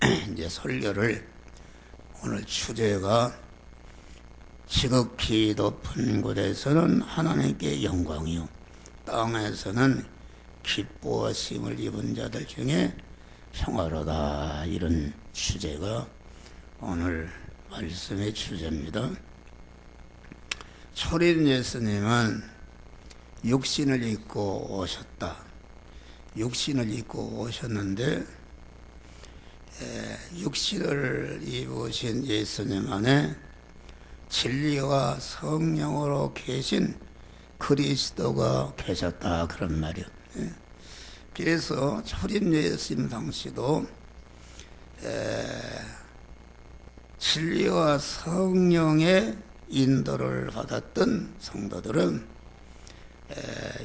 이제 설교를 오늘 주제가 지극히 높은 곳에서는 하나님께 영광이요 땅에서는 기뻐하심을 입은 자들 중에 평화로다, 이런 주제가 오늘 말씀의 주제입니다. 초림 예수님은 육신을 입고 오셨다. 육신을 입고 오셨는데 육신을 입으신 예수님 안에 진리와 성령으로 계신 그리스도가 계셨다, 그런 말이요. 그래서 초림 예수님 당시도 진리와 성령의 인도를 받았던 성도들은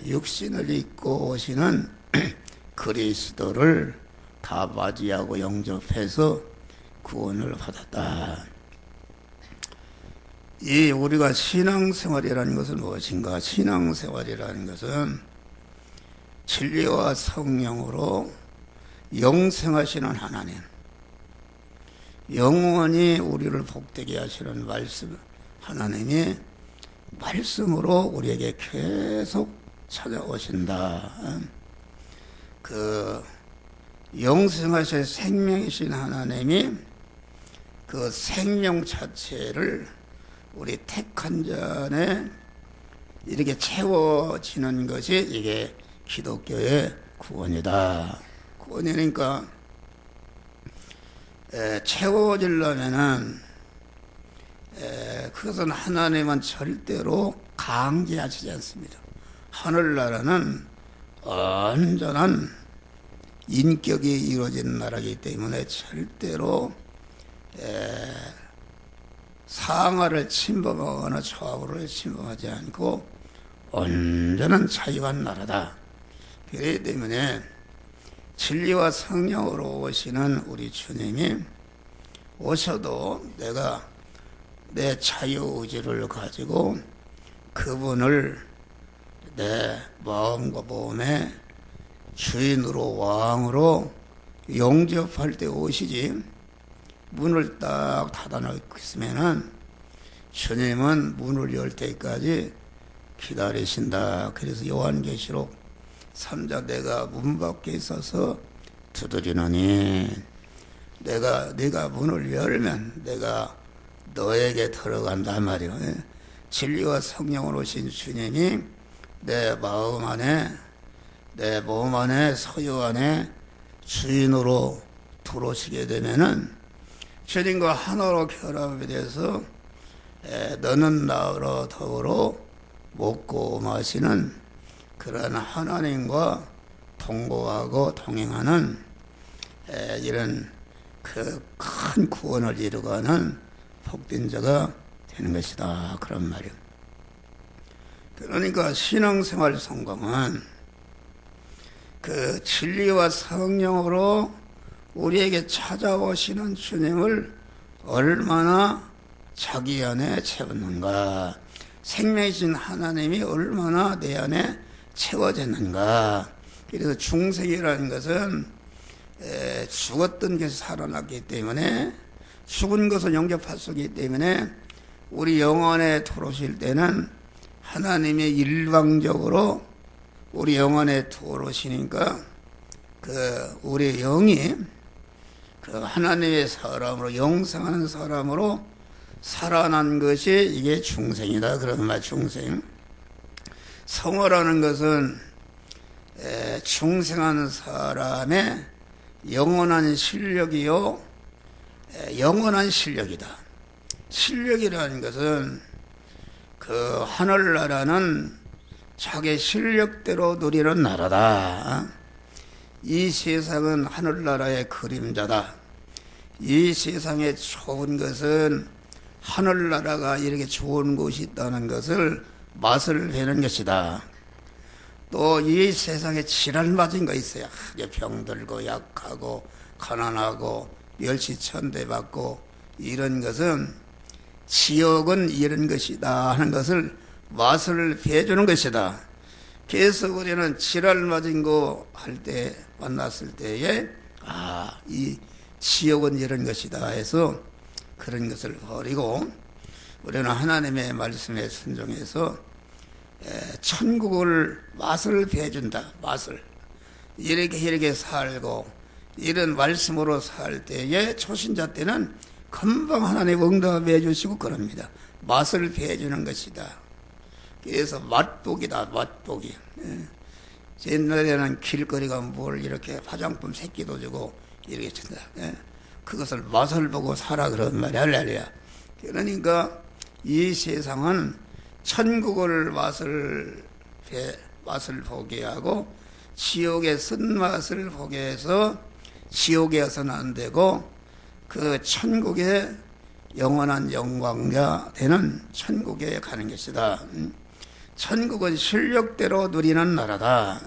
육신을 입고 오시는 그리스도를 다 맞이하고 영접해서 구원을 받았다. 이 우리가 신앙생활이라는 것은 무엇인가? 신앙생활이라는 것은 진리와 성령으로 영생하시는 하나님, 영원히 우리를 복되게 하시는 말씀, 하나님이 말씀으로 우리에게 계속 찾아오신다. 그 영생하실 생명이신 하나님이 그 생명 자체를 우리 택한 자에 이렇게 채워지는 것이 이게 기독교의 구원이다. 구원이니까 채워지려면은 그것은 하나님은 절대로 강제하시지 않습니다. 하늘나라는 온전한 인격이 이루어진 나라이기 때문에 절대로 상하를 침범하거나 좌우를 침범하지 않고 온전한 자유한 나라다. 그렇기 때문에 진리와 성령으로 오시는 우리 주님이 오셔도 내가 내 자유의지를 가지고 그분을 내 마음과 몸의 주인으로 왕으로 영접할 때 오시지, 문을 딱 닫아놓고 있으면은 주님은 문을 열 때까지 기다리신다. 그래서 요한계시록 3장 내가 문 밖에 있어서 두드리노니 네가 문을 열면 내가 너에게 들어간단 말이요. 진리와 성령으로 오신 주님이 내 마음 안에 내 몸 안에 소유 안에 주인으로 들어오시게 되면은 주님과 하나로 결합이 돼서 너는 나로 더불어 먹고 마시는 그런 하나님과 동거하고 동행하는 이런 그 큰 구원을 이루어가는 복된 자가 되는 것이다, 그런 말이에요. 그러니까 신앙생활 성공은 그 진리와 성령으로 우리에게 찾아오시는 주님을 얼마나 자기 안에 채웠는가, 생명이신 하나님이 얼마나 내 안에 채워졌는가. 그래서 중생이라는 것은 죽었던 것이 살아났기 때문에, 죽은 것을 영접할 수 있기 때문에 우리 영혼에 들어오실 때는 하나님이 일방적으로 우리 영혼에 들어오시니까 그 우리 영이 그 하나님의 사람으로 영생하는 사람으로 살아난 것이 이게 중생이다, 그런 말. 중생. 성화라는 것은 중생한 사람의 영원한 실력이요, 영원한 실력이다. 실력이라는 것은 그 하늘나라는 자기 실력대로 누리는 나라다. 이 세상은 하늘나라의 그림자다. 이 세상에 좋은 것은 하늘나라가 이렇게 좋은 곳이 있다는 것을 맛을 배는 것이다. 또 이 세상에 지랄 맞은 거 있어요. 병들고 약하고 가난하고 멸시천대받고 이런 것은 지옥은 이런 것이다 하는 것을 맛을 배주는 것이다. 그래서 우리는 지랄 맞은 거 할 때 만났을 때에 이 지옥은 이런 것이다 해서 그런 것을 버리고 우리는 하나님의 말씀에 순종해서 천국을 맛을 배준다. 맛을 이렇게 살고 이런 말씀으로 살 때에 초신자 때는 금방 하나님 응답해 주시고 그럽니다. 맛을 배주는 것이다. 그래서 맛보기다. 맛보기. 옛날에는 길거리가 뭘 이렇게 화장품 새끼도 주고 이렇게 준다. 그것을 맛을 보고 살아 그런 말이야. 할렐루야. 그러니까 이 세상은 천국을 맛을 보게 하고 지옥의 쓴맛을 보게 해서 지옥에 가서는 안 되고 그 천국의 영원한 영광자 되는 천국에 가는 것이다. 천국은 실력대로 누리는 나라다.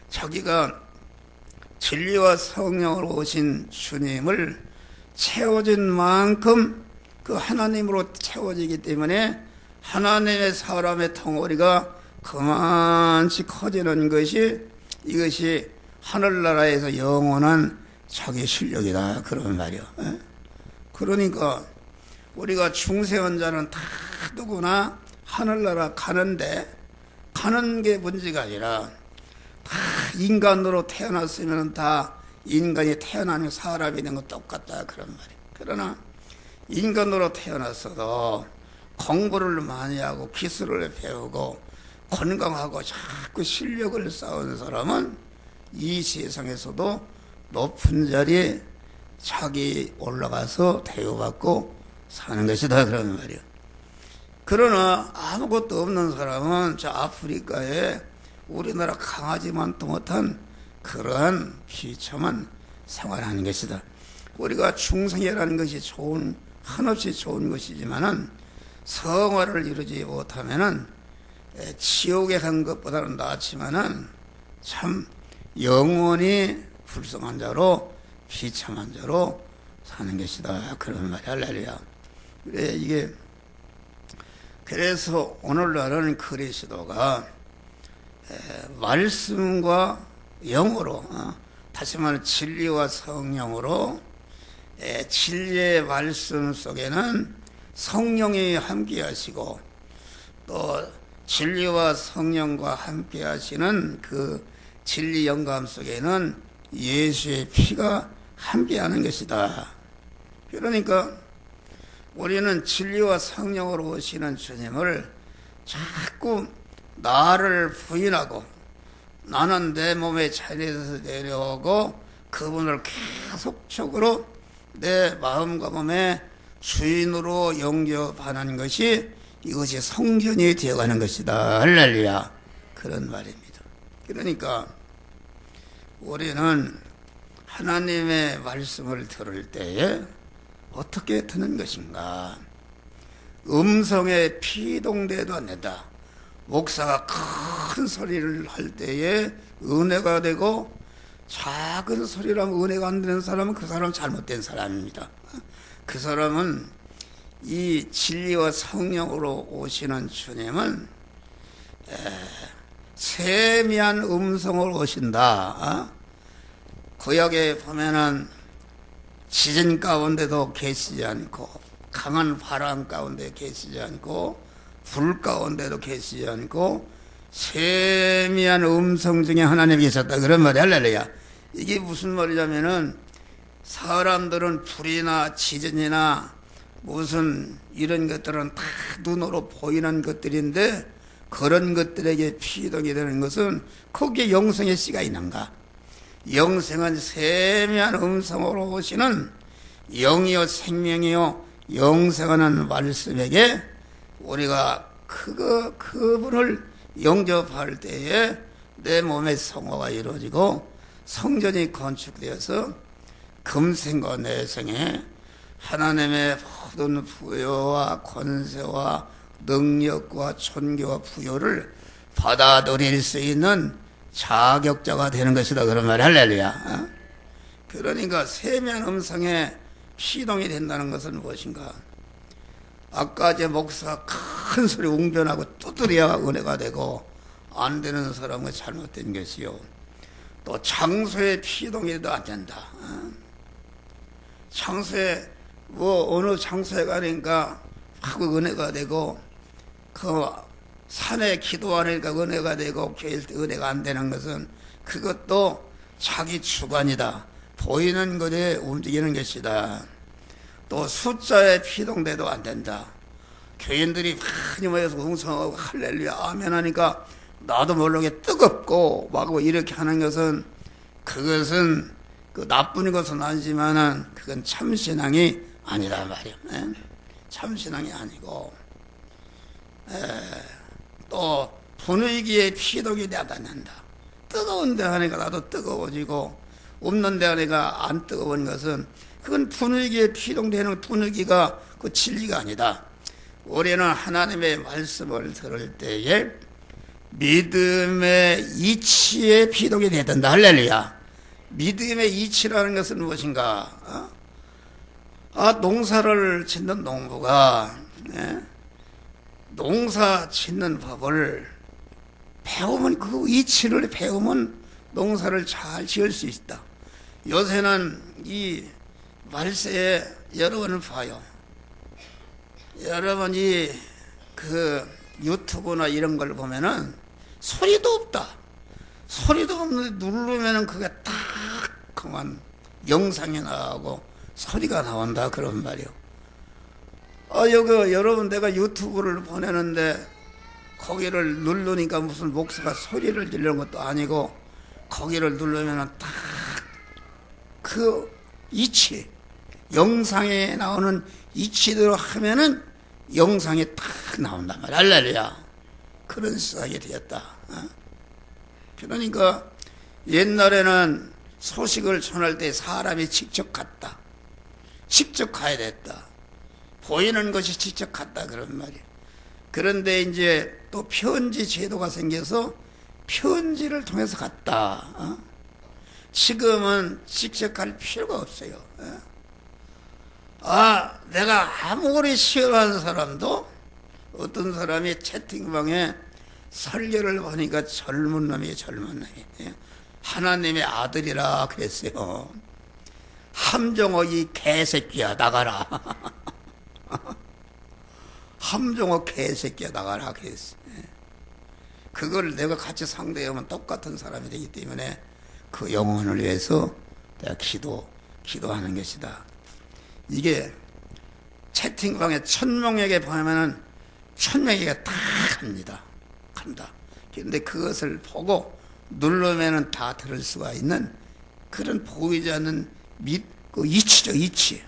자기가 진리와 성령으로 오신 주님을 채워진 만큼 그 하나님으로 채워지기 때문에 하나님의 사람의 덩어리가 그만치 커지는 것이 이것이 하늘나라에서 영원한 자기 실력이다. 그런 말이요. 그러니까 우리가 중생한 자는 다 누구나 하늘나라 가는데 가는 게 문제가 아니라 다 인간으로 태어났으면 다 인간이 태어나는 사람이 된 건 똑같다. 그런 말이에요. 그러나 인간으로 태어났어도 공부를 많이 하고 기술을 배우고 건강하고 자꾸 실력을 쌓은 사람은 이 세상에서도 높은 자리에 자기 올라가서 대우받고 사는 것이다. 그런 말이에요. 그러나 아무것도 없는 사람은 저 아프리카에 우리나라 강아지만도 못한 그러한 비참한 생활하는 것이다. 우리가 중생이라는 것이 한없이 좋은 것이지만은 성화를 이루지 못하면은 지옥에 간 것보다는 낫지만은 참 영원히 불쌍한 자로 비참한 자로 사는 것이다. 그런 말이 할렐루야. 그래 그래서 오늘날은 그리스도가 말씀과 영으로 다시 말해 진리와 성령으로 진리의 말씀 속에는 성령이 함께 하시고 또 진리와 성령과 함께 하시는 그 진리 영감 속에는 예수의 피가 함께 하는 것이다. 그러니까 우리는 진리와 성령으로 오시는 주님을 자꾸 나를 부인하고 나는 내 몸에 자리에서 내려오고 그분을 계속적으로 내 마음과 몸의 주인으로 영접하는 것이 이것이 성전이 되어가는 것이다. 할렐루야. 그런 말입니다. 그러니까 우리는 하나님의 말씀을 들을 때에 어떻게 듣는 것인가? 음성에 피동돼도 안 된다. 목사가 큰 소리를 할 때에 은혜가 되고 작은 소리라면 은혜가 안 되는 사람은 그 사람은 잘못된 사람입니다. 그 사람은 이 진리와 성령으로 오시는 주님은 세미한 음성으로 오신다. 구약에 보면은 지진 가운데도 계시지 않고 강한 바람 가운데 계시지 않고 불 가운데도 계시지 않고 세미한 음성 중에 하나님이 계셨다. 그런 말이 할렐루야. 이게 무슨 말이냐면은 사람들은 불이나 지진이나 무슨 이런 것들은 다 눈으로 보이는 것들인데 그런 것들에게 피동이 되는 것은 거기에 영생의 씨가 있는가? 영생은 세미한 음성으로 오시는 영이요 생명이요 영생하는 말씀에게 우리가 그분을 영접할 때에 내 몸의 성화가 이루어지고 성전이 건축되어서 금생과 내생에 하나님의 모든 부여와 권세와 능력과 존귀와 부여를 받아들일 수 있는 자격자가 되는 것이다. 그런 말 할렐루야. 그러니까 세미한 음성에 피동이 된다는 것은 무엇인가? 아까 제 목사가 큰 소리 웅변하고 두드려야 은혜가 되고 안 되는 사람은 잘못된 것이요. 또 장소에 피동이 돼도 안 된다. 장소에 어느 장소에 가니까 확 은혜가 되고 그 산에 기도하니까 은혜가 되고 교회일 때 은혜가 안 되는 것은 그것도 자기 주관이다. 보이는 것에 움직이는 것이다. 또 숫자에 피동돼도 안 된다. 교인들이 많이 모여서 웅성하고 할렐루야 아멘 하니까 나도 모르게 뜨겁고 막 이렇게 하는 것은 그것은 그 나쁜 것은 아니지만은 그건 참신앙이 아니다 말이야. 참신앙이 아니고 또 분위기에 피동이 되지 않는다. 뜨거운데 하니까 나도 뜨거워지고 없는데 하니까 안 뜨거운 것은 그건 분위기에 피동되는 분위기가 그 진리가 아니다. 우리는 하나님의 말씀을 들을 때에 믿음의 이치에 피동이 돼야 된다. 할렐루야. 믿음의 이치라는 것은 무엇인가? 농사를 짓는 농부가 농사 짓는 법을 배우면 그 이치를 배우면 농사를 잘 지을 수 있다. 요새는 이 말세에 여러분을 봐요. 여러분이 그 유튜브나 이런 걸 보면은 소리도 없다. 소리도 없는데 누르면은 그게 딱 그만 영상이 나오고 소리가 나온다 그런 말이요. 여러분 내가 유튜브를 보내는데 거기를 누르니까 무슨 목사가 소리를 지르는 것도 아니고 거기를 누르면은 딱 그 이치 영상에 나오는 이치대로 하면은 영상이 딱 나온단 말이야. 할렐루야. 그런 세상이 되었다. 그러니까 옛날에는 소식을 전할 때 사람이 직접 갔다. 직접 가야 됐다. 보이는 것이 직접 갔다 그런 말이야. 그런데 이제 또 편지 제도가 생겨서 편지를 통해서 갔다. 지금은 직접 갈 필요가 없어요. 내가 아무리 싫어하는 사람도 어떤 사람이 채팅방에 설교를 보니까 젊은 놈이 하나님의 아들이라 그랬어요. 함정호 이 개새끼야 나가라. 함정호 개새끼야 나가라 그랬어. 그걸 내가 같이 상대하면 똑같은 사람이 되기 때문에 그 영혼을 위해서 내가 기도하는 것이다. 이게 채팅방에 1000명에게 보내면은 1000명에게 다 간다. 그런데 그것을 보고 누르면은 다 들을 수가 있는 그런 보이지 않는 그 이치죠, 이치.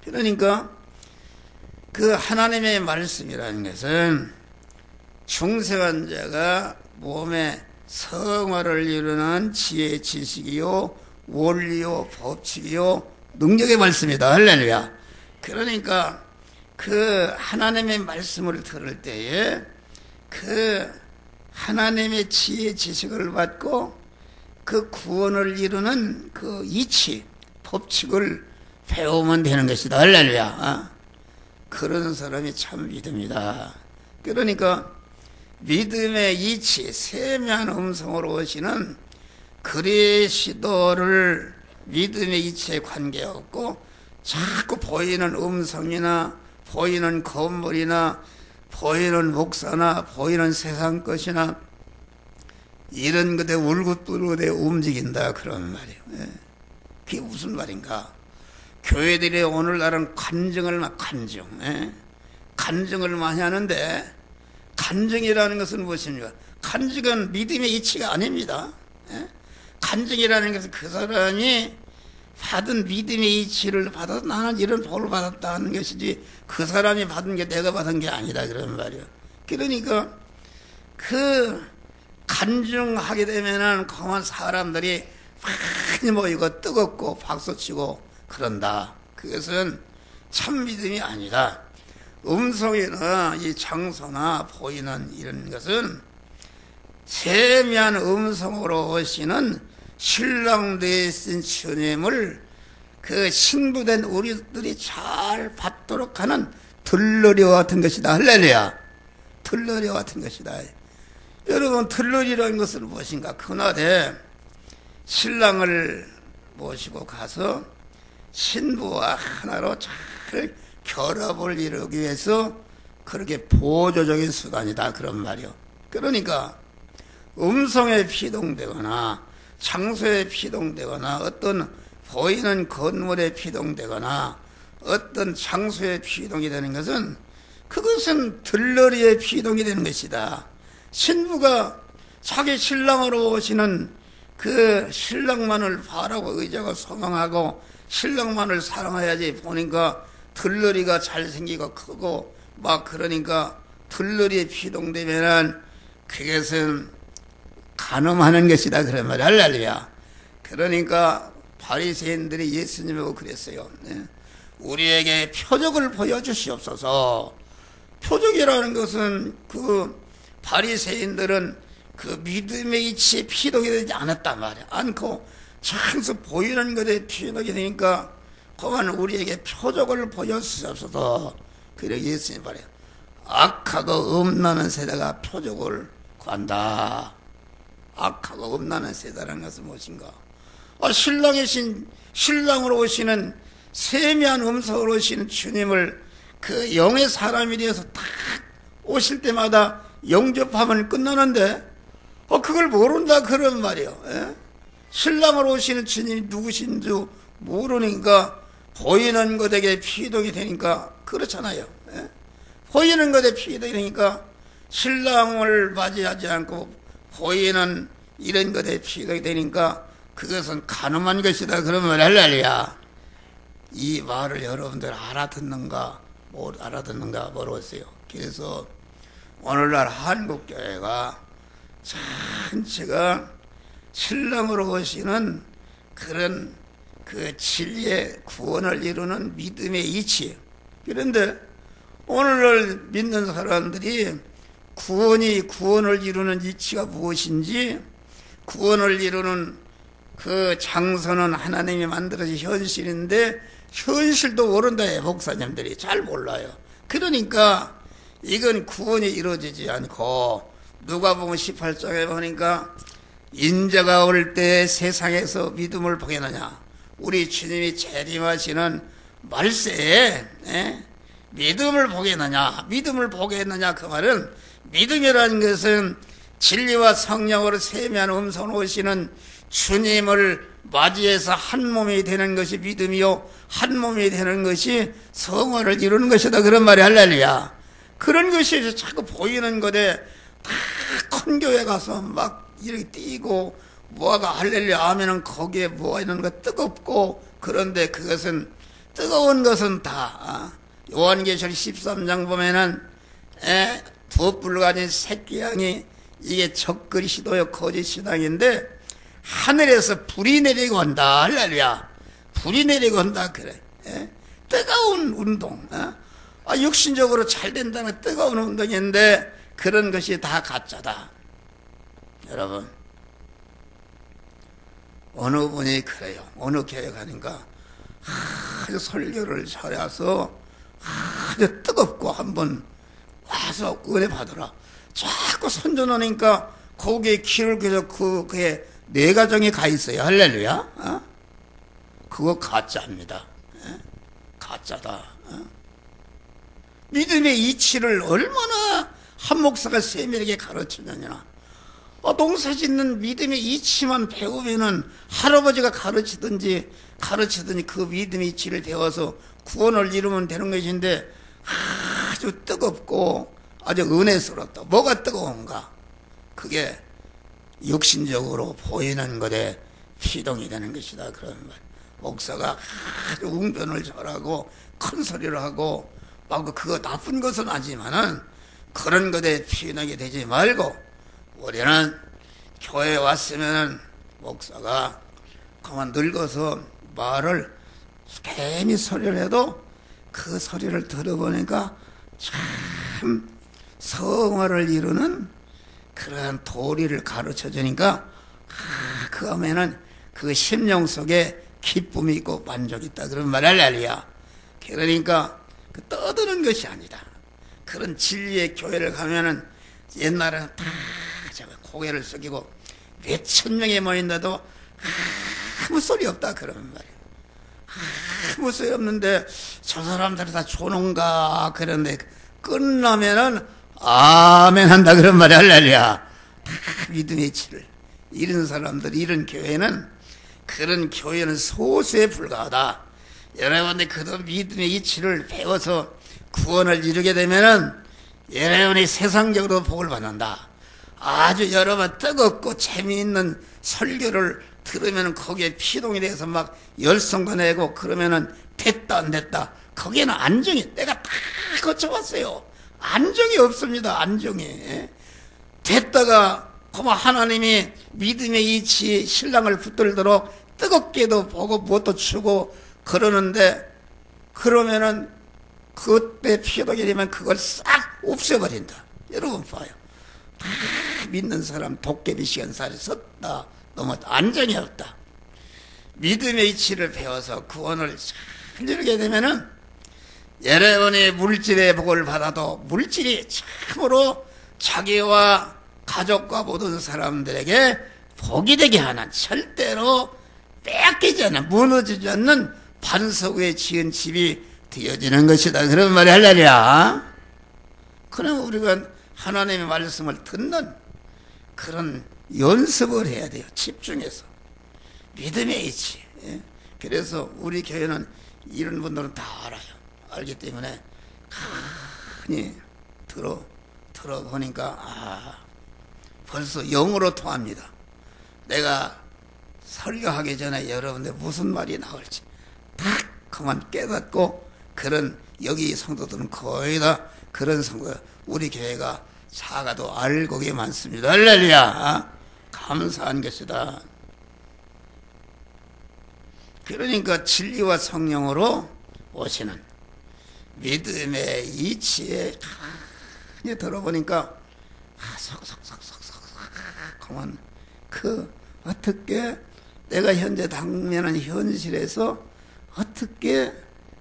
그러니까 그 하나님의 말씀이라는 것은 중생한 자가 몸에 성화를 이루는 지혜, 지식이요, 원리요, 법칙이요, 능력의 말씀이다. 할렐루야. 그러니까 그 하나님의 말씀을 들을 때에 그 하나님의 지혜, 지식을 받고 그 구원을 이루는 그 이치, 법칙을 배우면 되는 것이다. 할렐루야. 그런 사람이 참 믿음이다. 그러니까 믿음의 이치, 세미한 음성으로 오시는 그리스도를 믿음의 이치에 관계없고 자꾸 보이는 음성이나 보이는 건물이나 보이는 목사나 보이는 세상 것이나 이런 것에 울긋불긋에 움직인다 그런 말이에요. 그게 무슨 말인가? 교회들이 오늘날은 간증을 많이 하는데 간증이라는 것은 무엇입니까? 간증은 믿음의 이치가 아닙니다. 간증이라는 것은 그 사람이 받은 믿음의 이치를 받아서 나는 이런 복을 받았다 하는 것이지 그 사람이 받은 게 내가 받은 게 아니다 그런 말이에요. 그러니까 그 간증하게 되면은 그만 사람들이 많이 모이고 뜨겁고 박수치고 그런다. 그것은 참 믿음이 아니다. 음성이나 이 장소나 보이는 이런 것은 세미한 음성으로 오시는 신랑 되신 주님을 그 신부된 우리들이 잘 받도록 하는 들러리와 같은 것이다. 할렐루야. 들러리와 같은 것이다. 여러분 들러리라는 것은 무엇인가? 그날에 신랑을 모시고 가서 신부와 하나로 잘 결합을 이루기 위해서 그렇게 보조적인 수단이다 그런 말이요. 그러니까 음성에 피동되거나 장소에 피동되거나 어떤 보이는 건물에 피동되거나 어떤 장소에 피동이 되는 것은 그것은 들러리에 피동이 되는 것이다. 신부가 자기 신랑으로 오시는 그 신랑만을 바라고 의지하고 소망하고 신랑만을 사랑해야지 보니까 들러리가 잘생기고 크고 막 그러니까 들러리에 피동되면은 그것은 간음하는 것이다 그런 말이야. 할렐루야. 그러니까 바리새인들이 예수님하고 그랬어요. 우리에게 표적을 보여주시옵소서. 표적이라는 것은 그 바리새인들은 그 믿음의 이치에 피동이 되지 않았단 말이야. 않고 장서 보이는 것에 피동이 되니까 그만 우리에게 표적을 보여주시옵소서. 그래 예수님 말이야. 악하고 음란한 세대가 표적을 구한다. 악하고 음란한 세대라는 것은 무엇인가? 신랑으로 오시는 세미한 음성으로 오시는 주님을 그 영의 사람이 되어서 딱 오실 때마다 영접하면 끝나는데 그걸 모른다 그런 말이요. 예? 신랑으로 오시는 주님이 누구신 줄 모르니까 보이는 것에게 피동이 되니까 그렇잖아요. 예? 보이는 것에 피동이 되니까 신랑을 맞이하지 않고 보이는 이런 것에 피동이 되니까 그것은 간음한 것이다 그러면 할렐루야. 이 말을 여러분들 알아듣는가 못 알아듣는가 모르겠어요. 그래서 오늘날 한국교회가 전체가 신랑으로 오시는 그런 그 진리의 구원을 이루는 믿음의 이치. 그런데 오늘날 믿는 사람들이 구원을 이루는 이치가 무엇인지, 구원을 이루는 그 장소는 하나님이 만들어진 현실인데 현실도 모른다. 목사님들이 잘 몰라요. 그러니까 이건 구원이 이루어지지 않고 누가복음 18장에 보니까 인자가 올 때 세상에서 믿음을 보겠느냐. 우리 주님이 재림하시는 말세에 믿음을 보겠느냐. 믿음을 보겠느냐 그 말은 믿음이라는 것은 진리와 성령으로 세미한 음성으로 오시는 주님을 맞이해서 한 몸이 되는 것이 믿음이요 한 몸이 되는 것이 성화를 이루는 것이다 그런 말이 할렐루야. 그런 것이 자꾸 보이는 것에 다 큰 교회 가서 막 이렇게 뛰고 뭐가 할렐루야 하면은 거기에 뭐가 있는 거 뜨겁고 그런데 그것은 뜨거운 것은 다 요한계시록 13장 보면은 두 뿔 가진 새끼 양이 이게 적그리스도요 거짓 신앙인데 하늘에서 불이 내리고 온다. 할렐루야. 불이 내리고 온다 그래. 뜨거운 운동. 육신적으로 잘 된다는 뜨거운 운동인데 그런 것이 다 가짜다. 여러분 어느 분이 그래요. 어느 교회 가니까 아주 설교를 잘해서 아주 뜨겁고 한번 와서 은혜 받으라. 자꾸 선전하니까 거기에 귀를 켜서 그의 내 가정에 가 있어요. 할렐루야. 그거 가짜입니다. 가짜다. 믿음의 이치를 얼마나 한 목사가 세밀하게 가르치느냐. 농사 짓는 믿음의 이치만 배우면은 할아버지가 가르치든지 그 믿음의 이치를 배워서 구원을 이루면 되는 것인데 아주 뜨겁고 아주 은혜스럽다. 뭐가 뜨거운가? 그게 육신적으로 보이는 것에 피동이 되는 것이다. 그런 말. 목사가 아주 웅변을 잘하고 큰 소리를 하고 막 그거 나쁜 것은 아니지만은 그런 것에 피동이 되지 말고 우리는 교회에 왔으면 목사가 그만 늙어서 말을 괜히 소리를 해도 그 소리를 들어보니까 참 성화를 이루는 그런 도리를 가르쳐 주니까 그 하면은 그 심령 속에 기쁨이 있고 만족이 있다 그런 말 할렐루야. 그러니까 그 떠드는 것이 아니다. 그런 진리의 교회를 가면은 옛날에는 다 고개를 숙이고 몇천 명이 모인다도 아무 소리 없다 그러는 말이에요. 아무 소리 없는데 저 사람들이 다 조는가 그런데 끝나면은 아멘 한다 그런 말이 할렐루야. 다 믿음의 이치를 이런 사람들, 이런 교회는, 그런 교회는 소수에 불과하다. 여러분들 그런 믿음의 이치를 배워서 구원을 이루게 되면은 여러분이 세상적으로 복을 받는다. 아주 여러분 뜨겁고 재미있는 설교를 들으면 거기에 피동이 돼서 막 열성도 내고 그러면은 됐다 안 됐다. 거기에는 안정이, 내가 다 거쳐봤어요. 안정이 없습니다. 안정이. 됐다가 그만 하나님이 믿음의 이치 신랑을 붙들도록 뜨겁게도 보고 못도 추고 그러는데, 그러면은 그때 피동이 되면 그걸 싹 없애버린다. 여러분 봐요. 다 믿는 사람 도깨비 시간살이 섰다 넘었다. 안정이 없다. 믿음의 이치를 배워서 구원을 잘 이루게 되면은 여러분이 물질의 복을 받아도 물질이 참으로 자기와 가족과 모든 사람들에게 복이 되게 하는, 절대로 빼앗기지 않는, 무너지지 않는 반석 위에 지은 집이 되어지는 것이다. 그런 말이 할렐루야. 그럼 우리가 하나님의 말씀을 듣는 그런 연습을 해야 돼요. 집중해서. 믿음의 이치. 그래서 우리 교회는 이런 분들은 다 알아요. 알기 때문에 가만히 들어보니까 벌써 영으로 통합니다. 내가 설교하기 전에 여러분들 무슨 말이 나올지 딱 그만 깨닫고, 그런 여기 성도들은 거의 다 그런 성도, 우리 교회가 사가도 알곡이 많습니다. 할렐루야. 감사한 것이다. 그러니까 진리와 성령으로 오시는 믿음의 이치에 가만히 들어보니까 속속속속속 그만 어떻게 내가 현재 당면한 현실에서 어떻게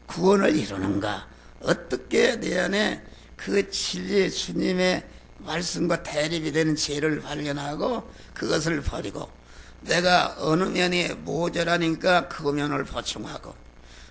구원을 이루는가, 어떻게 내 안에 그 진리 주님의 말씀과 대립이 되는 죄를 발견하고 그것을 버리고, 내가 어느 면이 모자라니까 그 면을 보충하고,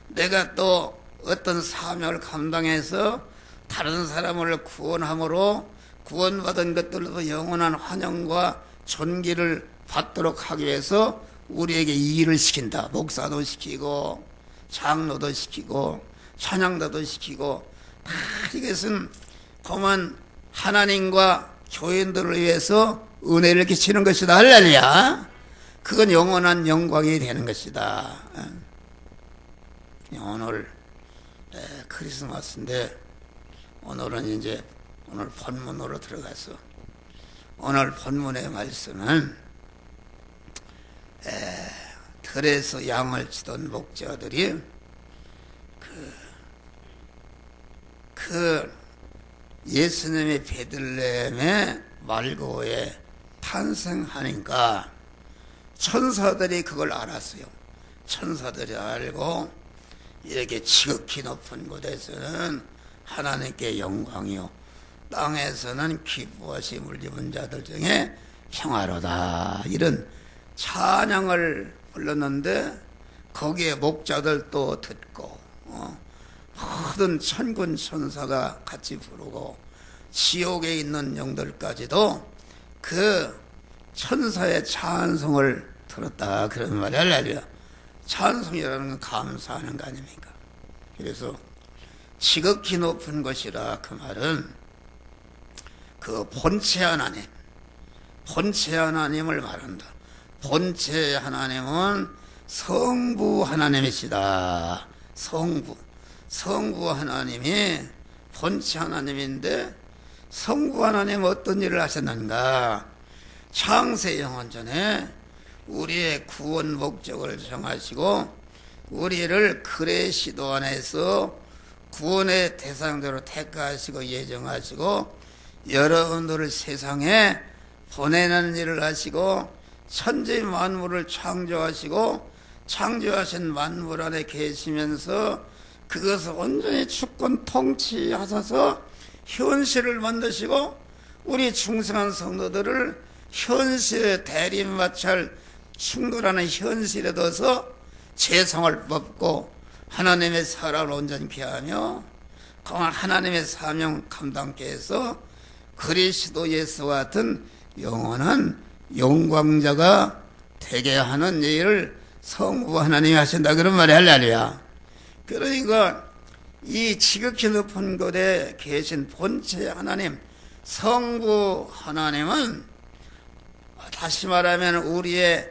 내가 또 어떤 사명을 감당해서 다른 사람을 구원함으로 구원받은 것들도 영원한 환영과 존귀를 받도록 하기 위해서 우리에게 이 일을 시킨다. 목사도 시키고 장로도 시키고 찬양도도 시키고, 다 이것은 그만 하나님과 교인들을 위해서 은혜를 끼치는 것이다. 할렐루야. 그건 영원한 영광이 되는 것이다. 오늘 크리스마스인데 오늘은 이제 오늘 본문으로 들어가서, 오늘 본문의 말씀은 들에서 양을 치던 목자들이 그 예수님의 베들레헴의 말고에 탄생하니까 천사들이 그걸 알았어요. 천사들이 알고 이렇게 지극히 높은 곳에서는 하나님께 영광이요, 땅에서는 기뻐하심을 입은 자들 중에 평화로다, 이런 찬양을 불렀는데, 거기에 목자들도 듣고 모든 천군 천사가 같이 부르고 지옥에 있는 영들까지도 그 천사의 찬송을 들었다. 그런 말이 할렐루야. 찬송이라는 건 감사하는 거 아닙니까? 그래서 지극히 높은 것이라, 그 말은 그 본체 하나님, 본체 하나님을 말한다. 본체 하나님은 성부 하나님이시다. 성부 하나님이 본체 하나님인데, 성부 하나님 어떤 일을 하셨는가? 창세 영원전에 우리의 구원 목적을 정하시고 우리를 그레 시도 안에서 구원의 대상자로 택하시고 예정하시고 여러분들을 세상에 보내는 일을 하시고 천지 만물을 창조하시고 창조하신 만물 안에 계시면서 그것을 온전히 주권 통치하셔서 현실을 만드시고 우리 중생한 성도들을 현실에 대립마찰 충돌하는 현실에 둬서 재성을 뽑고 하나님의 사랑을 온전히 피하며 그만 하나님의 사명 감당케 해서 그리스도 예수와 같은 영원한 영광자가 되게 하는 일을 성부 하나님이 하신다 그런 말이 할렐루야. 그러니까 이 지극히 높은 곳에 계신 본체 하나님 성부 하나님은 다시 말하면 우리의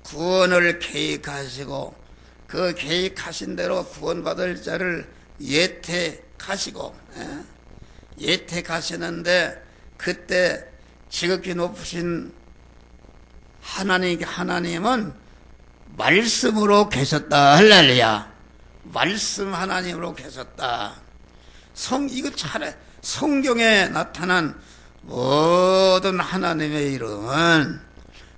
구원을 계획하시고 그 계획하신 대로 구원받을 자를 예택하시고 예택하시는데 그때 지극히 높으신 하나님은 말씀으로 계셨다. 할렐루야. 말씀 하나님으로 계셨다. 이거 차례 성경에 나타난 모든 하나님의 이름은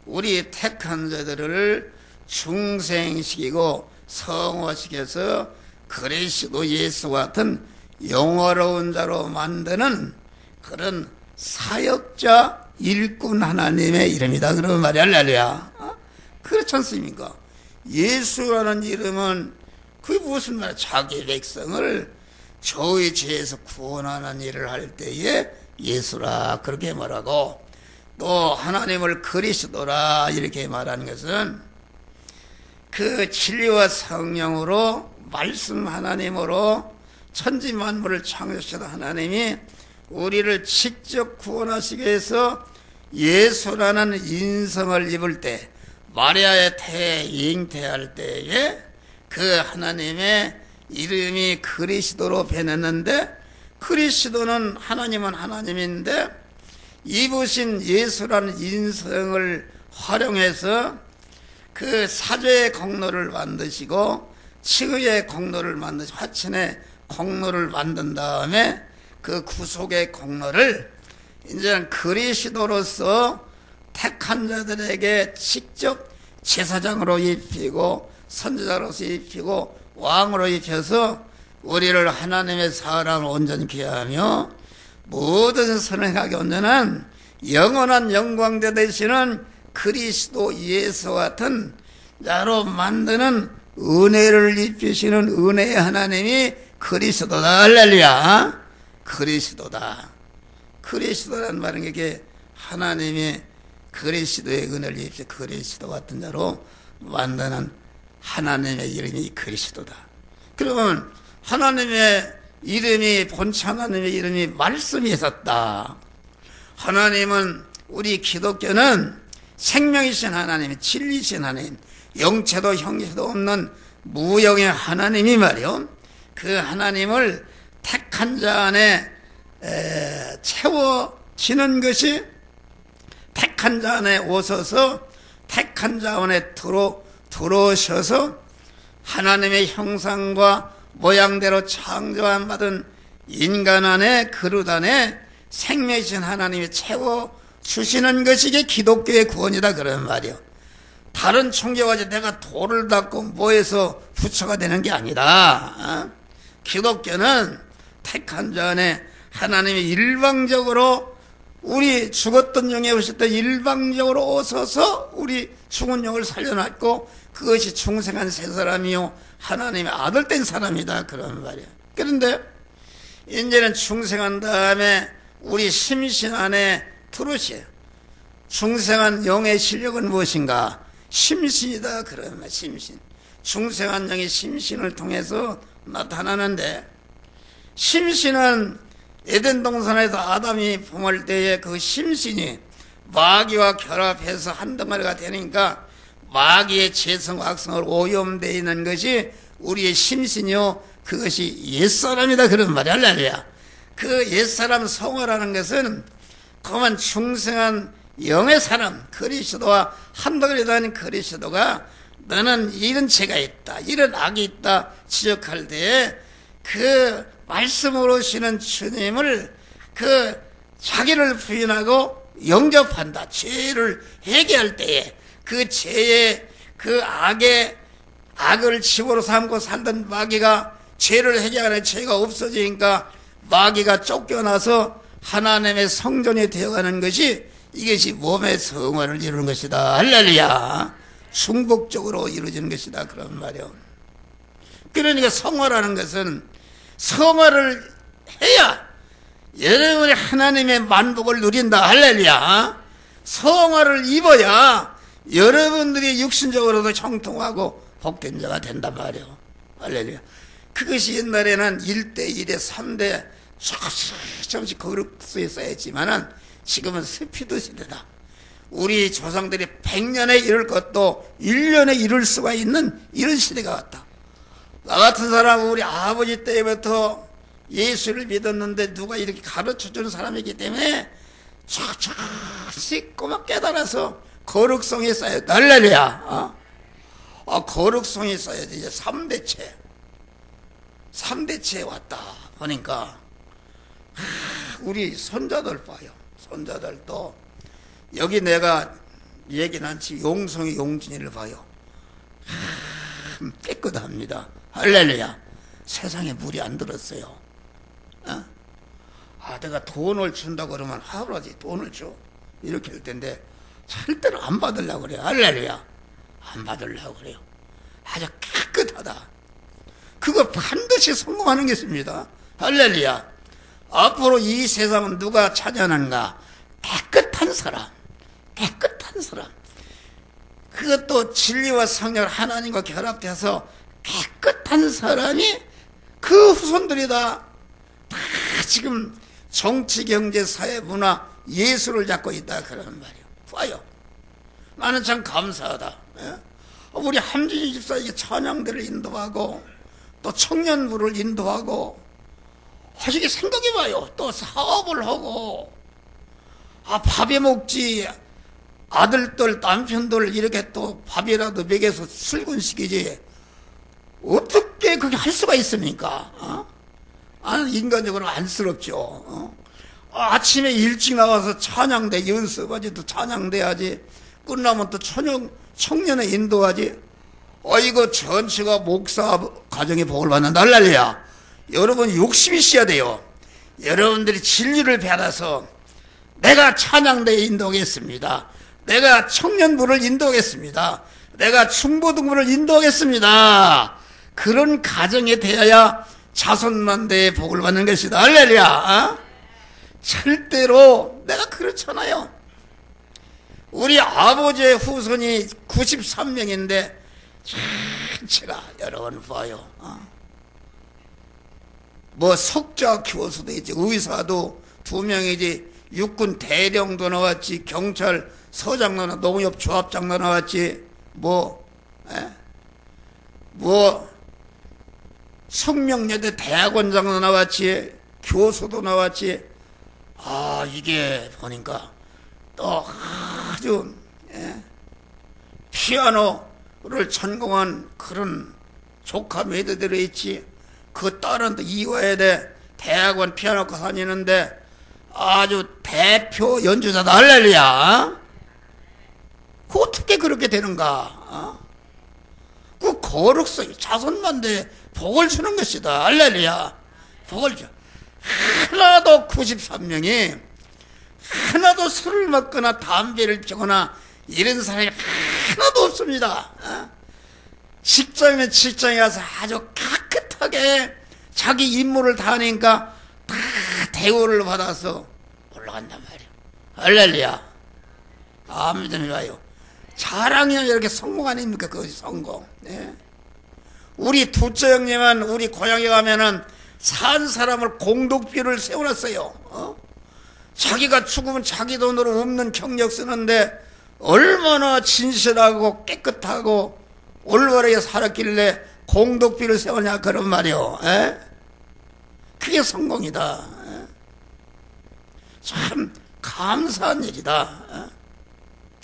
우리 택한 자들을 중생시키고 성화시켜서 그리스도 예수와 같은 영화로운 자로 만드는 그런 사역자 일꾼 하나님의 이름이다. 그런 말이 할렐루야. 그렇지 않습니까? 예수라는 이름은 그게 무슨 말이야? 자기 백성을 저의 죄에서 구원하는 일을 할 때에 예수라 그렇게 말하고 또 하나님을 그리스도라 이렇게 말하는 것은 그 진리와 성령으로 말씀 하나님으로 천지 만물을 창조하신 하나님이 우리를 직접 구원하시기 위해서 예수라는 인성을 입을 때 마리아의 태에 잉태할 때에 그 하나님의 이름이 그리스도로 변했는데 그리스도는 하나님은 하나님인데 입으신 예수라는 인성을 활용해서 그 사죄의 공로를 만드시고 치의의 공로를 만드시고 화친의 공로를 만든 다음에 그 구속의 공로를 이제 그리스도로서 택한 자들에게 직접 제사장으로 입히고 선지자로서 입히고 왕으로 입혀서 우리를 하나님의 사랑을 온전히 기하며 모든 선행하게 온전한 영원한 영광자 되시는 그리스도 예수 같은 자로 만드는 은혜를 입히시는 은혜의 하나님이 그리스도다. 할렐루야. 그리스도다. 그리스도란 말은 이게 하나님이 그리스도의 은혜를 입혀 그리스도 같은 자로 만드는 하나님의 이름이 그리스도다. 그러면 하나님의 이름이 본체 하나님의 이름이 말씀이 있었다. 하나님은 우리 기독교는 생명이신 하나님, 진리신 하나님, 영체도 형체도 없는 무영의 하나님이 말이요. 그 하나님을 택한 자 안에 채워지는 것이 택한 자 안에 오셔서 택한 자 안에 들어오셔서 하나님의 형상과 모양대로 창조한 받은 인간 안에 그릇 안에 생명이신 하나님이 채워주시는 것이 이게 기독교의 구원이다 그런 말이요. 다른 종교가 내가 돌을 닦고 뭐해서 부처가 되는 게 아니다. 기독교는 택한 자 안에 하나님이 일방적으로 우리 죽었던 영에 오셨던 일방적으로 오셔서 우리 죽은 영을 살려놨고 그것이 중생한 새 사람이요 하나님의 아들 된 사람이다 그런 말이야. 그런데 이제는 중생한 다음에 우리 심신 안에 들어오세요. 중생한 영의 실력은 무엇인가? 심신이다 그런 말. 심신. 중생한 영이 심신을 통해서 나타나는데 심신은 에덴 동산에서 아담이 품을 때에 그 심신이 마귀와 결합해서 한 덩어리가 되니까 마귀의 재성과 악성으로 오염되어 있는 것이 우리의 심신이요 그것이 옛사람이다 그런 말이 할렐루야. 그 옛사람 성화라는 것은 그만 중생한 영의 사람 그리스도와 한 덩어리 되는 그리스도가 너는 이런 죄가 있다 이런 악이 있다 지적할 때에 그 말씀으로 오시는 주님을 그 자기를 부인하고 영접한다. 죄를 회개할 때에 그 죄의 그 악을 집으로 삼고 살던 마귀가 죄를 회개하는 죄가 없어지니까 마귀가 쫓겨나서 하나님의 성전이 되어가는 것이 이것이 몸의 성화를 이루는 것이다. 할렐루야. 충복적으로 이루어지는 것이다. 그런 말이요. 그러니까 성화라는 것은 성화를 해야 여러분이 하나님의 만복을 누린다. 할렐루야. 성화를 입어야 여러분들이 육신적으로도 형통하고 복된 자가 된단 말이에요. 할렐루야. 그것이 옛날에는 1대1에 3대 조금씩 거룩수에 쌓였지만은 지금은 스피드 시대다. 우리 조상들이 100년에 이룰 것도 1년에 이룰 수가 있는 이런 시대가 왔다. 나 같은 사람은 우리 아버지 때부터 예수를 믿었는데 누가 이렇게 가르쳐주는 사람이기 때문에 조금씩 꼬막 깨달아서 거룩성이 쌓여. 할렐루야. 거룩성이 쌓여지. 이제 3대체에 왔다 보니까 우리 손자들 봐요. 손자들도 여기 내가 얘기는 않지 용성이 용진이를 봐요. 깨끗합니다. 할렐루야. 세상에 물이 안 들었어요. 내가 돈을 준다 그러면 할아버지 돈을 줘 이렇게 할 텐데 절대로 안 받으려고 그래요. 할렐루야. 안 받으려고 그래요. 아주 깨끗하다. 그거 반드시 성공하는 것입니다. 할렐루야. 앞으로 이 세상은 누가 차지하는가? 깨끗한 사람. 깨끗한 사람. 그것도 진리와 성령 하나님과 결합돼서 깨끗한 사람이 그 후손들이다. 다 지금 정치, 경제, 사회, 문화, 예술을 잡고 있다 그러는 말이에요. 봐요. 나는 참 감사하다. 우리 함진이 집사에게 찬양들을 인도하고 또 청년부를 인도하고 하시게 생각해봐요. 또 사업을 하고 밥에 먹지 아들들 남편들 이렇게 또 밥이라도 먹여서 출근시키지 어떻게 그렇게 할 수가 있습니까? 인간적으로 안쓰럽죠. 아침에 일찍 나와서 찬양대 연습하지, 또 찬양대야지, 끝나면 또 청년에 인도하지. 이거 전체가 목사 가정의 복을 받는다. 할렐루야. 여러분 욕심이 있어야 돼요. 여러분들이 진리를 받아서 내가 찬양대에 인도하겠습니다. 내가 청년부를 인도하겠습니다. 내가 중고등부를 인도하겠습니다. 그런 가정에 되어야 자손만대의 복을 받는 것이다. 할렐루야. 절대로 내가 그렇잖아요. 우리 아버지의 후손이 93명인데 전체가 여러분 봐요. 뭐 석자 교수도 있지, 의사도 2명이지, 육군 대령도 나왔지, 경찰 서장도 나왔지, 농협 조합장도 나왔지, 성명여대 대학원장도 나왔지, 교수도 나왔지. 이게 보니까 또 아주 피아노를 전공한 그런 조카 매드들이 있지. 그 딸은 또 이화여대 대학원 피아노과 다니는데 아주 대표 연주자다. 할렐루야. 그 어떻게 그렇게 되는가? 그 거룩성, 자손만대 복을 주는 것이다. 할렐루야. 복을 줘. 하나도 93명이 하나도 술을 먹거나 담배를 피거나 이런 사람이 하나도 없습니다. 직장이면 직장에 가서 아주 깨끗하게 자기 임무를 다하니까 다 대우를 받아서 올라간단 말이에요. 할렐루야. 아멘. 좋아요. 자랑이면 이렇게 성공 아닙니까? 그것이 성공. 우리 두째 형님은 우리 고향에 가면은 산 사람을 공덕비를 세워놨어요. 자기가 죽으면 자기 돈으로 없는 경력 쓰는데 얼마나 진실하고 깨끗하고 올바르게 살았길래 공덕비를 세우냐 그런 말이요. 그게 성공이다. 참 감사한 일이다.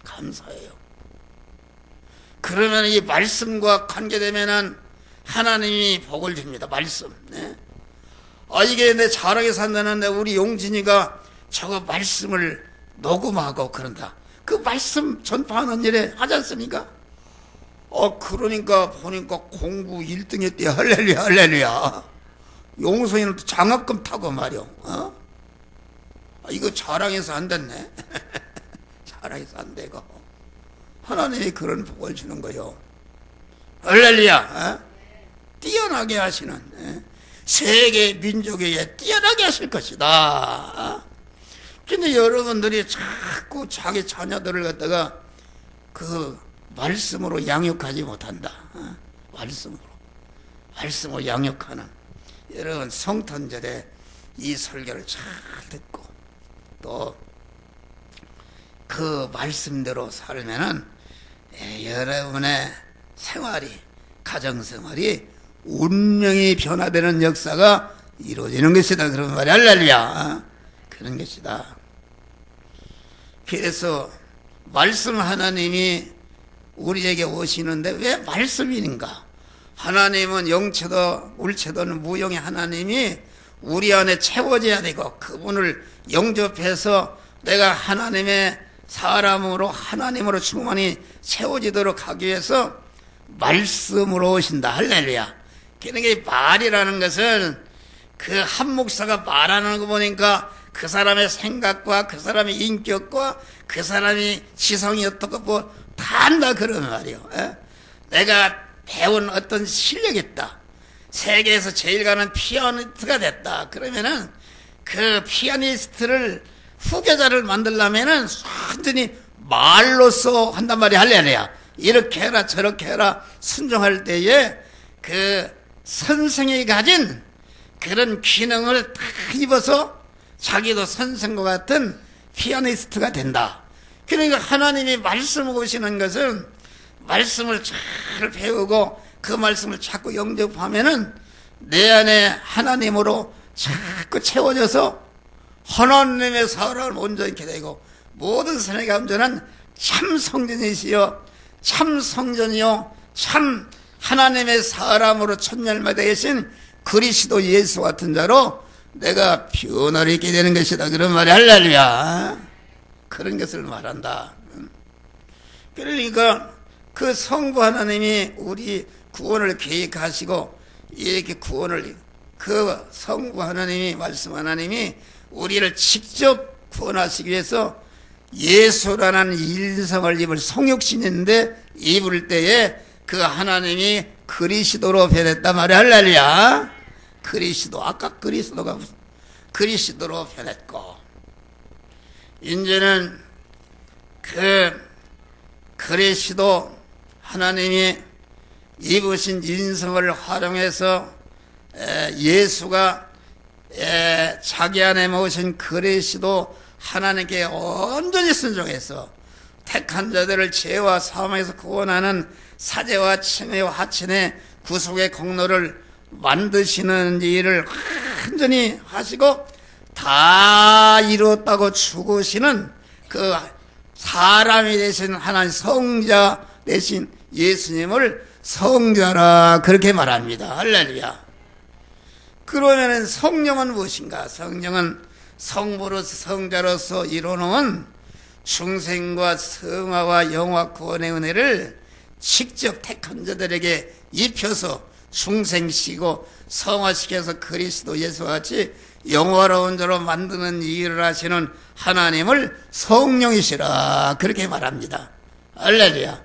감사해요. 그러면 이 말씀과 관계되면은 하나님이 복을 줍니다. 말씀. 이게 내 잘하게 산다는데 우리 용진이가 저거 말씀을 녹음하고 그런다. 그 말씀 전파하는 일에 하지 않습니까? 그러니까 보니까 공부 1등 했대. 할렐루야, 할렐루야. 용서이는 또 장학금 타고 말이요. 이거 자랑해서 안 됐네. 자랑해서 안 되고. 하나님이 그런 복을 주는 거요. 할렐루야. 뛰어나게 하시는, 세계 민족에 뛰어나게 하실 것이다. 근데 여러분들이 자꾸 자기 자녀들을 갖다가 그 말씀으로 양육하지 못한다. 말씀으로 양육하는 여러분, 성탄절에 이 설교를 잘 듣고 또 그 말씀대로 살면은 여러분의 생활이, 가정생활이 운명이 변화되는 역사가 이루어지는 것이다. 그런 말이 할렐루야. 그런 것이다. 그래서 말씀 하나님이 우리에게 오시는데 왜 말씀인가? 하나님은 영체도 물체도는 무용의 하나님이 우리 안에 채워져야 되고, 그분을 영접해서 내가 하나님의 사람으로, 하나님으로 충만히 채워지도록 하기 위해서 말씀으로 오신다. 할렐루야. 그러니까 말이라는 것은 그 한 목사가 말하는 거 보니까 그 사람의 생각과 그 사람의 인격과 그 사람이 지성이 어떻고 뭐 다 안다, 그런 말이요. 내가 배운 어떤 실력이 있다. 세계에서 제일 가는 피아니스트가 됐다. 그러면은 그 피아니스트를 후계자를 만들려면은 완전히 말로써 한단 말이야. 할렐루야. 이렇게 해라 저렇게 해라 순종할 때에 그 선생이 가진 그런 기능을 다 입어서 자기도 선생과 같은 피아니스트가 된다. 그러니까 하나님이 말씀을 오시는 것은 말씀을 잘 배우고 그 말씀을 자꾸 영접하면은 내 안에 하나님으로 자꾸 채워져서 하나님의 사랑을 온전히 되고, 모든 선의 감전은 참 성전이시여 참 성전이요 참 하나님의 사람으로 천년마다 계신 그리스도 예수 같은 자로 내가 변화를 있게 되는 것이다. 그런 말이 할렐루야. 그런 것을 말한다. 그러니까 그 성부 하나님이 우리 구원을 계획하시고, 이렇게 구원을, 그 성부 하나님이, 말씀 하나님이 우리를 직접 구원하시기 위해서 예수라는 인성을 입을 성육신인데 입을 때에 그 하나님이 그리스도로 변했단 말이야. 할렐루야. 그리스도, 아까 그리스도가 그리스도로 변했고, 이제는 그 그리스도 하나님이 입으신 인성을 활용해서 예수가 자기 안에 모신 그리스도 하나님께 온전히 순종해서 택한 자들을 죄와 사망에서 구원하는 사제와 친애와 하친의 구속의 공로를 만드시는 일을 완전히 하시고 다 이루었다고 죽으시는 그 사람이 되신 하나님 성자 되신 예수님을 성자라 그렇게 말합니다. 할렐루야. 그러면 성령은 무엇인가? 성령은 성부로서 성자로서 이루어놓은 중생과 성화와 영화 구원의 은혜를 직접 택한 자들에게 입혀서 중생시키고 성화시켜서 그리스도 예수와 같이 영화로운 자로 만드는 일을 하시는 하나님을 성령이시라 그렇게 말합니다. 할렐루야.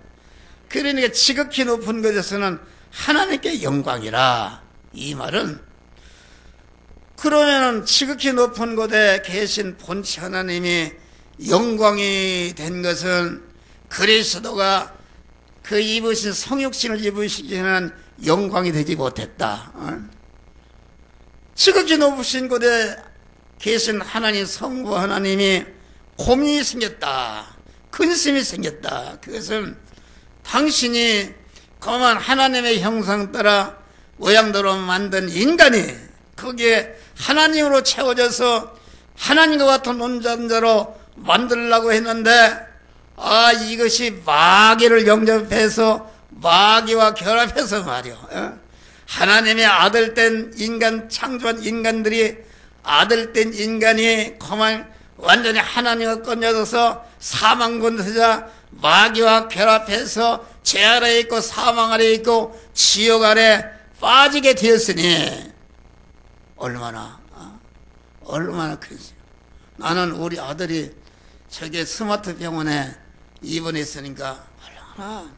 그러니까 지극히 높은 곳에서는 하나님께 영광이라. 이 말은 그러면은 지극히 높은 곳에 계신 본체 하나님이 영광이 된 것은 그리스도가 그 입으신 성육신을 입으시기에는 영광이 되지 못했다. 지극히 높으신 곳에 계신 하나님 성부 하나님이 고민이 생겼다. 근심이 생겼다. 그것은 당신이 거만 하나님의 형상 따라 모양대로 만든 인간이 거기에 하나님으로 채워져서 하나님과 같은 온전자로 만들려고 했는데, 이것이 마귀를 영접해서 마귀와 결합해서 말이요. 하나님의 아들된 인간, 창조한 인간들이, 아들된 인간이 그만 완전히 하나님과 끊어져서 사망군세자 마귀와 결합해서 죄 아래에 있고 사망 아래에 있고 지옥 아래 빠지게 되었으니 얼마나 큰지. 나는 우리 아들이 저기 스마트 병원에 입원했으니까 얼마나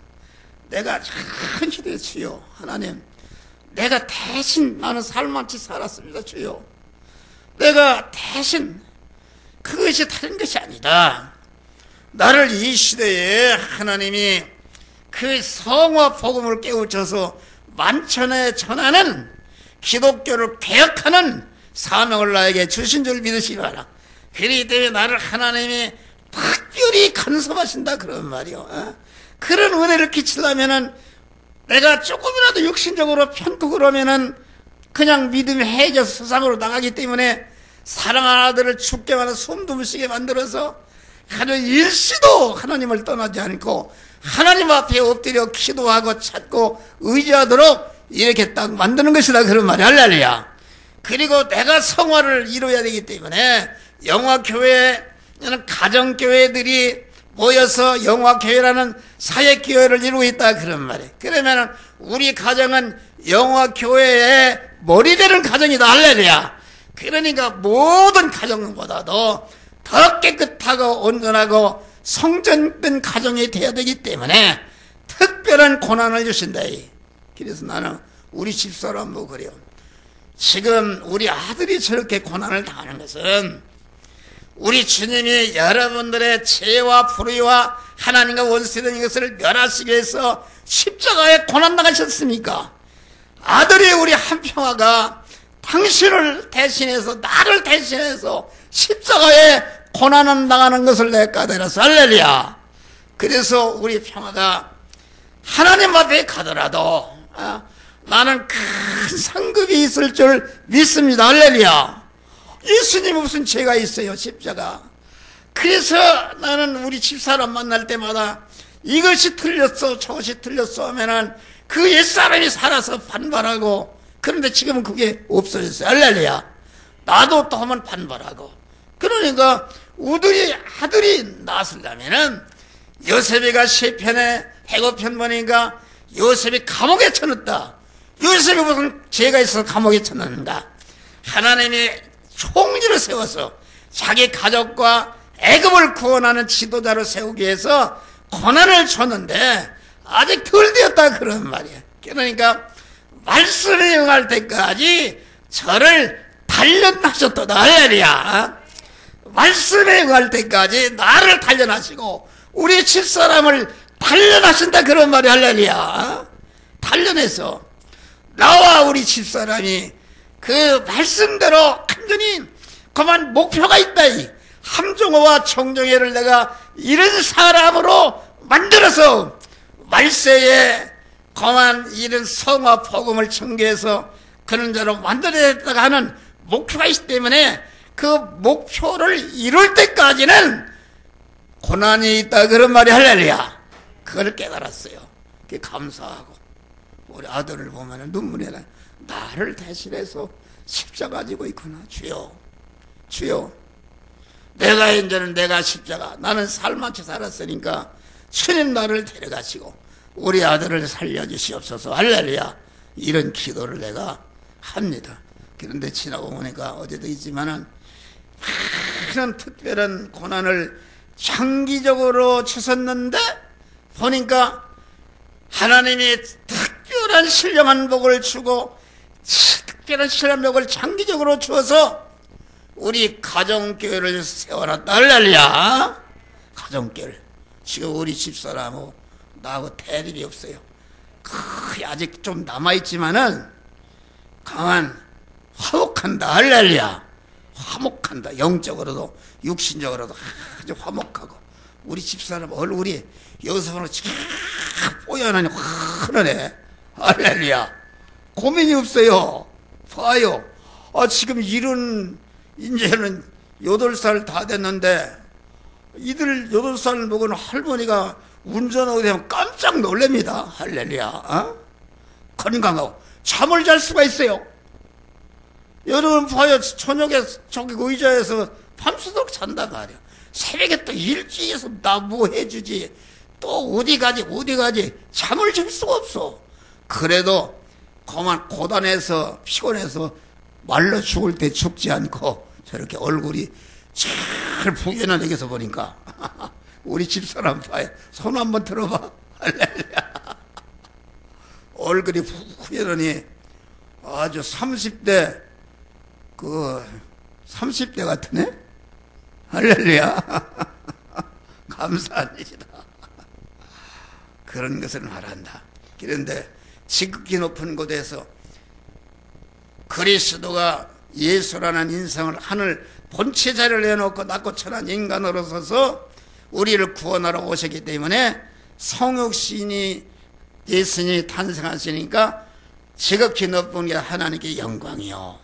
내가 큰 기도에 주여 하나님, 내가 대신 나는 살만치 살았습니다. 주여, 내가 대신, 그것이 다른 것이 아니다. 나를 이 시대에 하나님이 그 성화 복음을 깨우쳐서 만천에 전하는 기독교를 개혁하는 사명을 나에게 주신 줄 믿으시기 바라. 그렇기 때문에 나를 하나님이 특별히 간섭하신다 그런 말이요. 그런 은혜를 끼치려면은 내가 조금이라도 육신적으로 편국을 하면은 그냥 믿음이 해져서 세상으로 나가기 때문에 사랑하는 아들을 죽게 만들어 숨도 못 쉬게 만들어서 하루 일시도 하나님을 떠나지 않고 하나님 앞에 엎드려 기도하고 찾고 의지하도록 이렇게 딱 만드는 것이다 그런 말이 할렐루야. 그리고 내가 성화를 이루어야 되기 때문에 영화교회는 가정교회들이 모여서 영화교회라는 사역교회를 이루고 있다 그런 말이에요. 그러면 우리 가정은 영화교회의 머리되는 가정이다 할렐루야. 그러니까 모든 가정보다도 더 깨끗하고 온전하고 성전된 가정이 되어야 되기 때문에 특별한 고난을 주신다. 그래서 나는 우리 집사람 뭐 그래요. 지금 우리 아들이 저렇게 고난을 당하는 것은 우리 주님이 여러분들의 죄와 불의와 하나님과 원수된 이것을 멸하시기 위해서 십자가에 고난 당하셨습니까? 아들이 우리 한평화가 당신을 대신해서 나를 대신해서 십자가에 고난을 당하는 것을 내가 까다로서 할렐루야. 그래서 우리 평화가 하나님 앞에 가더라도 나는 큰 상급이 있을 줄 믿습니다. 할렐루야. 예수님 무슨 죄가 있어요 십자가. 그래서 나는 우리 집사람 만날 때마다 이것이 틀렸어 저것이 틀렸어 하면은 그 옛사람이 살아서 반발하고, 그런데 지금은 그게 없어졌어요. 할렐루야. 나도 또 하면 반발하고. 그러니까 우리 아들이 낳았으려면은 요셉이가 시편에 해고편 보니까 요셉이 감옥에 쳐넣었다. 요셉이 무슨 죄가 있어서 감옥에 쳐넣는가? 하나님이 총리를 세워서 자기 가족과 애굽을 구원하는 지도자로 세우기 위해서 고난을 줬는데 아직 덜 되었다 그런 말이야. 그러니까 말씀에 응할 때까지 저를 단련하셨도다. 할렐루야. 말씀에 응할 때까지 나를 단련하시고 우리 집사람을 단련하신다 그런 말이 할렐루야. 단련해서 나와 우리 집사람이 그 말씀대로 완전히 그만 목표가 있다. 함종호와 정종회를 내가 이런 사람으로 만들어서 말세에 그만 이런 성화 복음을 전개해서 그런 자로 만들어야겠다가 하는 목표가 있기 때문에 그 목표를 이룰 때까지는 고난이 있다 그런 말이 할렐루야. 그걸 깨달았어요. 그게 감사하고 우리 아들을 보면 눈물이 나. 나를 대신해서 십자가 지고 있구나. 주여, 주여, 내가 이제는 내가 십자가, 나는 살만치 살았으니까 주님 나를 데려가시고 우리 아들을 살려주시옵소서. 할렐루야. 이런 기도를 내가 합니다. 그런데 지나고 보니까 어제도 있지만은 그런 특별한 고난을 장기적으로 주셨는데 보니까 하나님이 특별한 신령한 복을 주고 특별한 신령한 복을 장기적으로 주어서 우리 가정교회를 세워놨다. 할렐루야. 가정교회를. 지금 우리 집사람하고 나하고 대립이 없어요. 거의 아직 좀 남아있지만은 강한 화목한다. 할렐루야. 화목한다. 영적으로도 육신적으로도 아주 화목하고 우리 집사람 얼굴이 여기서 보면 쫙 뽀얀하니 환하네. 할렐루야. 고민이 없어요. 봐요. 지금 이제는 8살 다 됐는데 이들 8살 먹은 할머니가 운전하게 되면 깜짝 놀랍니다. 할렐루야. 건강하고 잠을 잘 수가 있어요. 여러분 봐요. 저녁에 저기 의자에서 밤새도록 잔다 말이야. 새벽에 또 일찍해서 나 뭐 해주지. 또 어디 가지 잠을 잘 수가 없어. 그래도 그만 고단해서 피곤해서 말로 죽을 때 죽지 않고 저렇게 얼굴이 잘 부연하게서 보니까 우리 집사람 봐요. 손 한번 들어봐. 할렐루야. 얼굴이 후연하니 아주 30대, 30대 같으네? 할렐루야. 감사한 일이다. 그런 것을 말한다. 그런데 지극히 높은 곳에서 그리스도가 예수라는 인성을 하늘 본체 자리를 내놓고 낮고 천한 인간으로 서서 우리를 구원하러 오셨기 때문에 성육신이 예수님이 탄생하시니까 지극히 높은 게 하나님께 영광이요.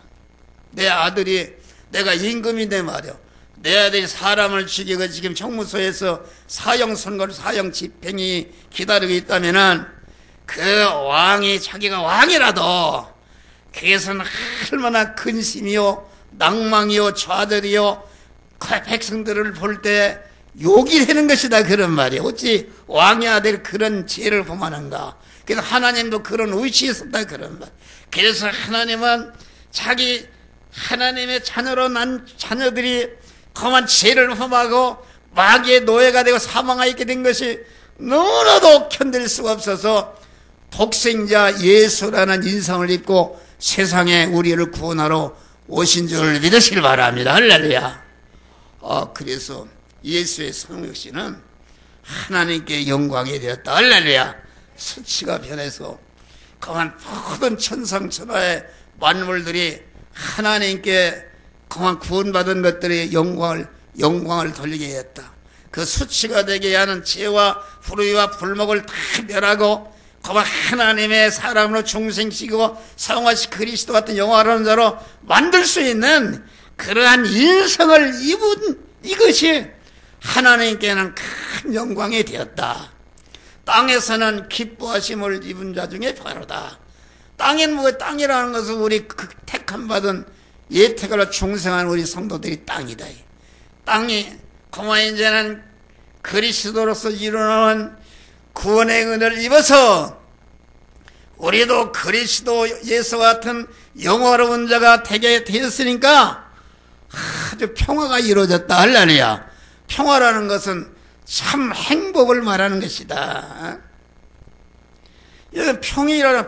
내 아들이, 내가 임금인데 말이요, 내 아들이 사람을 죽이고 지금 청무소에서 사형 선고, 사형 집행이 기다리고 있다면은 그 왕이 자기가 왕이라도 그것은 얼마나 근심이요, 낭망이요, 좌절이요, 그 백성들을 볼 때 욕이 되는 것이다, 그런 말이에요. 어찌 왕의 아들 그런 죄를 범하는가. 그래서 하나님도 그런 의식이 있었다, 그런 말. 그래서 하나님은 자기 하나님의 자녀로 난 자녀들이 험한 죄를 범하고 마귀의 노예가 되고 사망하게 된 것이 너무나도 견딜 수가 없어서 독생자 예수라는 인성을 입고 세상에 우리를 구원하러 오신 줄 믿으시길 바랍니다. 할렐루야. 그래서 예수의 성육신은 하나님께 영광이 되었다. 할렐루야. 수치가 변해서 그만 모든 천상천하의 만물들이 하나님께 그만 구원받은 것들의 영광을 돌리게 했다. 그 수치가 되게 하는 죄와 불의와 불목을 다 멸하고 그만 하나님의 사람으로 중생시키고 성화시 그리스도 같은 영화로운 자로 만들 수 있는 그러한 인성을 입은 이것이 하나님께는 큰 영광이 되었다. 땅에서는 기뻐하심을 입은 자 중에 바로다. 땅이라는 것은 우리 그 택함 받은 예택으로 중생한 우리 성도들이 땅이다. 땅이 그만 이제는 그리스도로서 이루어진 구원의 은혜를 입어서 우리도 그리스도 예수 같은 영화로운 자가 되게 되었으니까 아주 평화가 이루어졌다. 할렐루야. 평화라는 것은 참 행복을 말하는 것이다.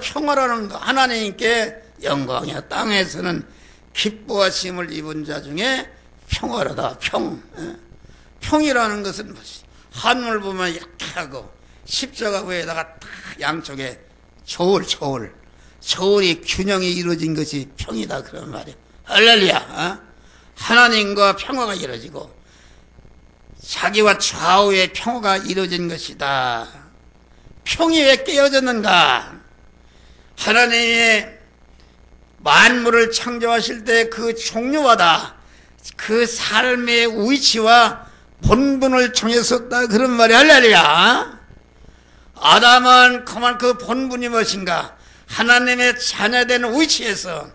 평화라는 거 하나님께 영광이야. 땅에서는 기뻐하심을 입은 자 중에 평화로다. 평이라는 것은 한물 보면 이렇게 하고 십자가 위에다가 딱 양쪽에 저울이 균형이 이루어진 것이 평이다, 그런 말이야. 할렐루야. 하나님과 평화가 이루어지고 자기와 좌우의 평화가 이루어진 것이다. 평이 왜 깨어졌는가? 하나님이 만물을 창조하실 때 그 종류마다 그 삶의 위치와 본분을 정했었다, 그런 말이 할렐루야. 아담은 그만 그 본분이 무엇인가? 하나님의 자녀된 위치에서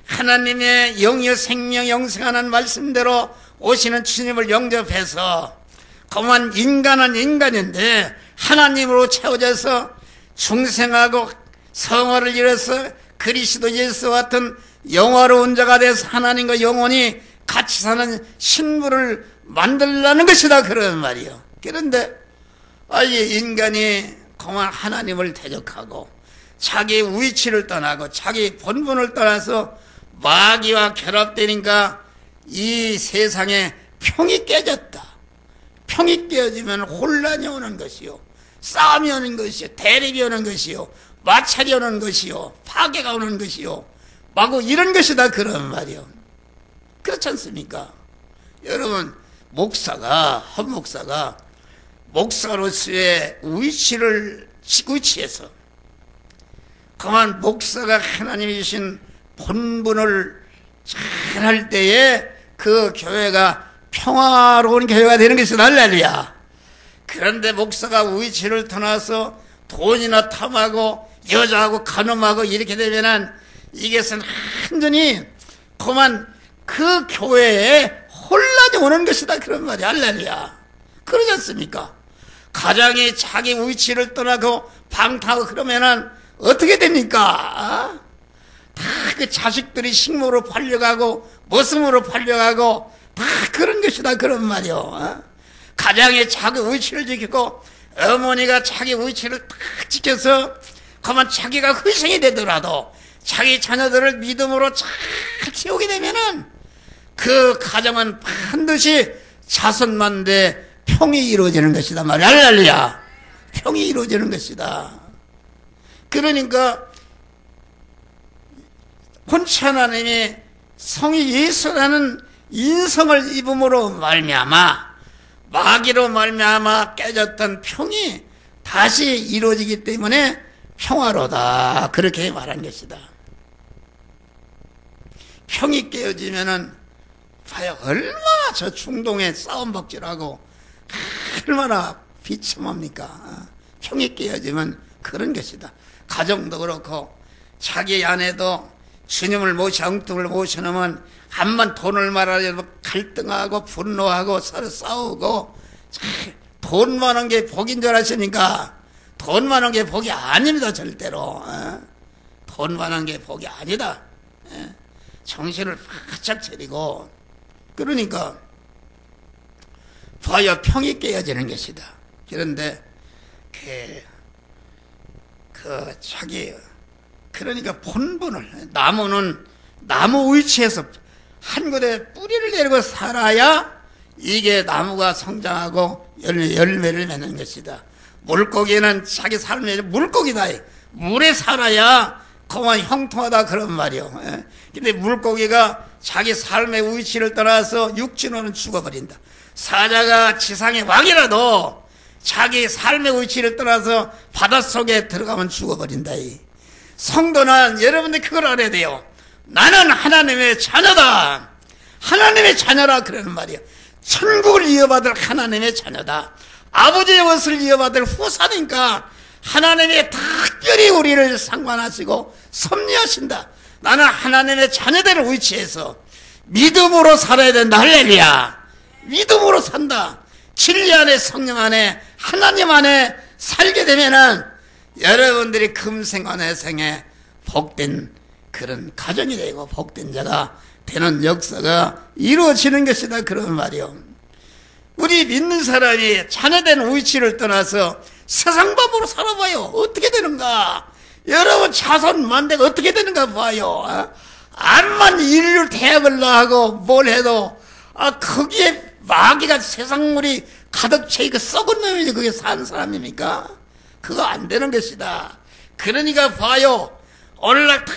하나님의 영의 생명 영생하는 말씀대로 오시는 주님을 영접해서 그만 인간은 인간인데 하나님으로 채워져서 중생하고 성화를 이뤄서 그리스도 예수 같은 영화로운 자가 돼서 하나님과 영원히 같이 사는 신부를 만들라는 것이다, 그런 말이요. 그런데 인간이 그만 하나님을 대적하고 자기 위치를 떠나고 자기 본분을 떠나서 마귀와 결합되니까 이 세상에 평이 깨졌다. 평이 깨어지면 혼란이 오는 것이요, 싸움이 오는 것이요, 대립이 오는 것이요, 마찰이 오는 것이요, 파괴가 오는 것이요, 마구 이런 것이다, 그런 말이요. 그렇지 않습니까? 여러분, 한 목사가 목사로서의 위치에서 그만 목사가 하나님이 주신 본분을 잘 할 때에 그 교회가 평화로운 교회가 되는 것이 할렐루야. 그런데 목사가 위치를 떠나서 돈이나 탐하고 여자하고 간음하고 이렇게 되면은 이것은 완전히 그만 그 교회에 혼란이 오는 것이다, 그런 말이야. 할렐루야. 그러지 않습니까? 가장이 자기 위치를 떠나고 방탕하고 그러면은 어떻게 됩니까? 다 그 자식들이 식모로 팔려가고 머슴으로 팔려가고 다 그런 것이다, 그런 말이요. 가장이 자기 위치를 지키고 어머니가 자기 위치를 딱 지켜서 그만 자기가 희생이 되더라도 자기 자녀들을 믿음으로 잘 키우게 되면은 그 가정은 반드시 자손만대 평이 이루어지는 것이다 말이야. 할렐루야. 평이 이루어지는 것이다. 그러니까 본체 하나님이 성이 예수라는 인성을 입음으로 말미암아 마귀로 말미암아 깨졌던 평이 다시 이루어지기 때문에 평화로다, 그렇게 말한 것이다. 평이 깨어지면은 봐요, 얼마나 저 중동에 싸움박질하고 얼마나 비참합니까? 평이 깨어지면 그런 것이다. 가정도 그렇고 자기 아내도 주님을 엉뚱을 모셔놓으면 한번 돈을 말하려고 갈등하고 분노하고 서로 싸우고, 돈 많은 게 복인 줄 아시니까 돈 많은 게 복이 아닙니다. 절대로. 돈 많은 게 복이 아니다. 정신을 바짝 차리고, 그러니까 봐야 평이 깨어지는 것이다. 그런데 자기, 그러니까 본분을, 나무는 나무 위치에서 한 곳에 뿌리를 내리고 살아야 이게 나무가 성장하고 열매를 맺는 것이다. 물고기는 자기 삶의 물고기다. 물에 살아야 그만 형통하다, 그런 말이요. 근데 물고기가 자기 삶의 위치를 떠나서 육지로는 죽어버린다. 사자가 지상의 왕이라도 자기 삶의 위치를 떠나서 바닷속에 들어가면 죽어버린다. 성도는 여러분들 그걸 알아야 돼요. 나는 하나님의 자녀다. 하나님의 자녀라, 그러는 말이에요. 천국을 이어받을 하나님의 자녀다. 아버지의 것을 이어받을 후사니까 하나님이 특별히 우리를 상관하시고 섭리하신다. 나는 하나님의 자녀들을 위치해서 믿음으로 살아야 된다. 할렐루야. 믿음으로 산다. 진리 안에, 성령 안에, 하나님 안에 살게 되면은 여러분들이 금생과 내생에 복된 그런 가정이 되고 복된 자가 되는 역사가 이루어지는 것이다, 그런 말이요. 우리 믿는 사람이 자녀된 위치를 떠나서 세상 법으로 살아봐요. 어떻게 되는가? 여러분 자손 만대가 어떻게 되는가 봐요. 암만 인류 대학을 나하고 뭘 해도 거기에 마귀가 세상물이 가득 차 있고 썩은 놈이지 그게 산 사람입니까? 그거 안 되는 것이다. 그러니까 봐요. 오늘날 다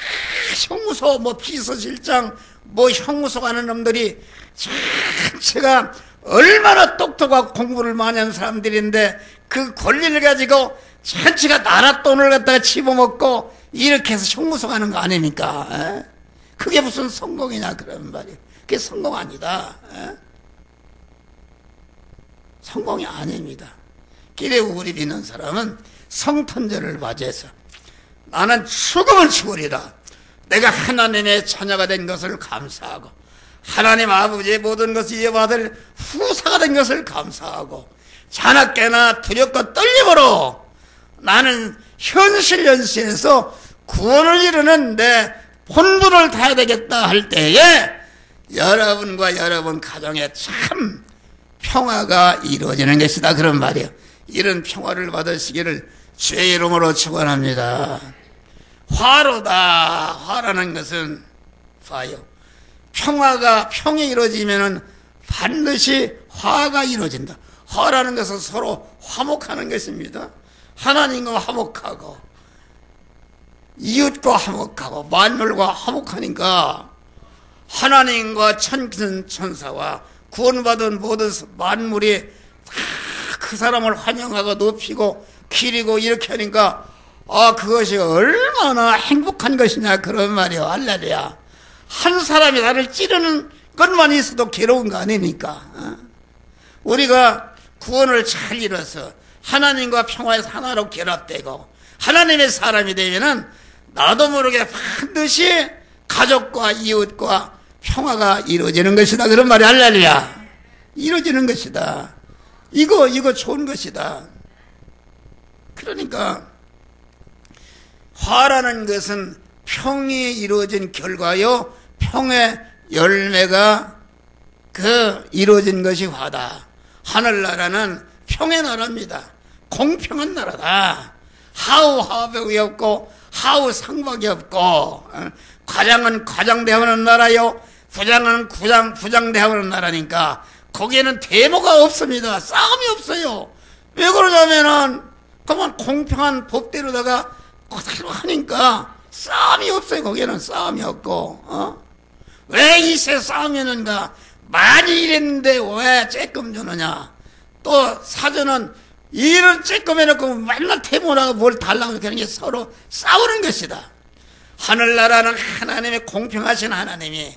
형무소, 비서실장, 형무소 가는 놈들이 자체가 얼마나 똑똑하고 공부를 많이 하는 사람들인데 그 권리를 가지고 자체가 나라 돈을 갖다가 집어먹고 이렇게 해서 형무소 가는 거 아닙니까? 그게 무슨 성공이냐, 그런 말이에요. 그게 성공 아니다. 성공이 아닙니다. 그리고 우리 믿는 사람은 성탄절을 맞이해서 나는 죽음을 죽으리라. 내가 하나님의 자녀가 된 것을 감사하고 하나님 아버지의 모든 것을 이어받을 후사가 된 것을 감사하고 자나깨나 두렵고 떨림으로 나는 현실 연시에서 구원을 이루는 내 본분을 다해야 되겠다 할 때에 여러분과 여러분 가정에 참 평화가 이루어지는 것이다, 그런 말이에요. 이런 평화를 받으시기를 주의 이름으로 축원합니다. 화로다. 화라는 것은 봐요. 평이 이루어지면은 반드시 화가 이루어진다. 화라는 것은 서로 화목하는 것입니다. 하나님과 화목하고 이웃과 화목하고 만물과 화목하니까 하나님과 천사와 구원받은 모든 만물이 다 그 사람을 환영하고 높이고 기리고 이렇게 하니까 그것이 얼마나 행복한 것이냐, 그런 말이요. 할렐루야. 한 사람이 나를 찌르는 것만 있어도 괴로운 거 아닙니까? 우리가 구원을 잘 이뤄서 하나님과 평화에서 하나로 결합되고 하나님의 사람이 되면은 나도 모르게 반드시 가족과 이웃과 평화가 이루어지는 것이다, 그런 말이. 할렐루야. 이루어지는 것이다. 이거 좋은 것이다. 그러니까 화라는 것은 평이 이루어진 결과요, 평의 열매가 이루어진 것이 화다. 하늘나라는 평의 나라입니다. 공평한 나라다. 하우하백이 없고 하우 상박이 없고, 과장은 과장대하는 나라요, 부장은 부장대하는 나라니까 거기에는 대모가 없습니다. 싸움이 없어요. 왜 그러냐면은 그만 공평한 법대로다가 그대로 하니까 싸움이 없어요. 거기에는 싸움이 없고. 왜 이세 싸움이 있는가? 많이 일했는데 왜 쬐끔 주느냐? 또 사전은 일을 쬐끔 해놓고 맨날 태모나고 뭘 달라고 그런 게 서로 싸우는 것이다. 하늘나라는 하나님의 공평하신 하나님이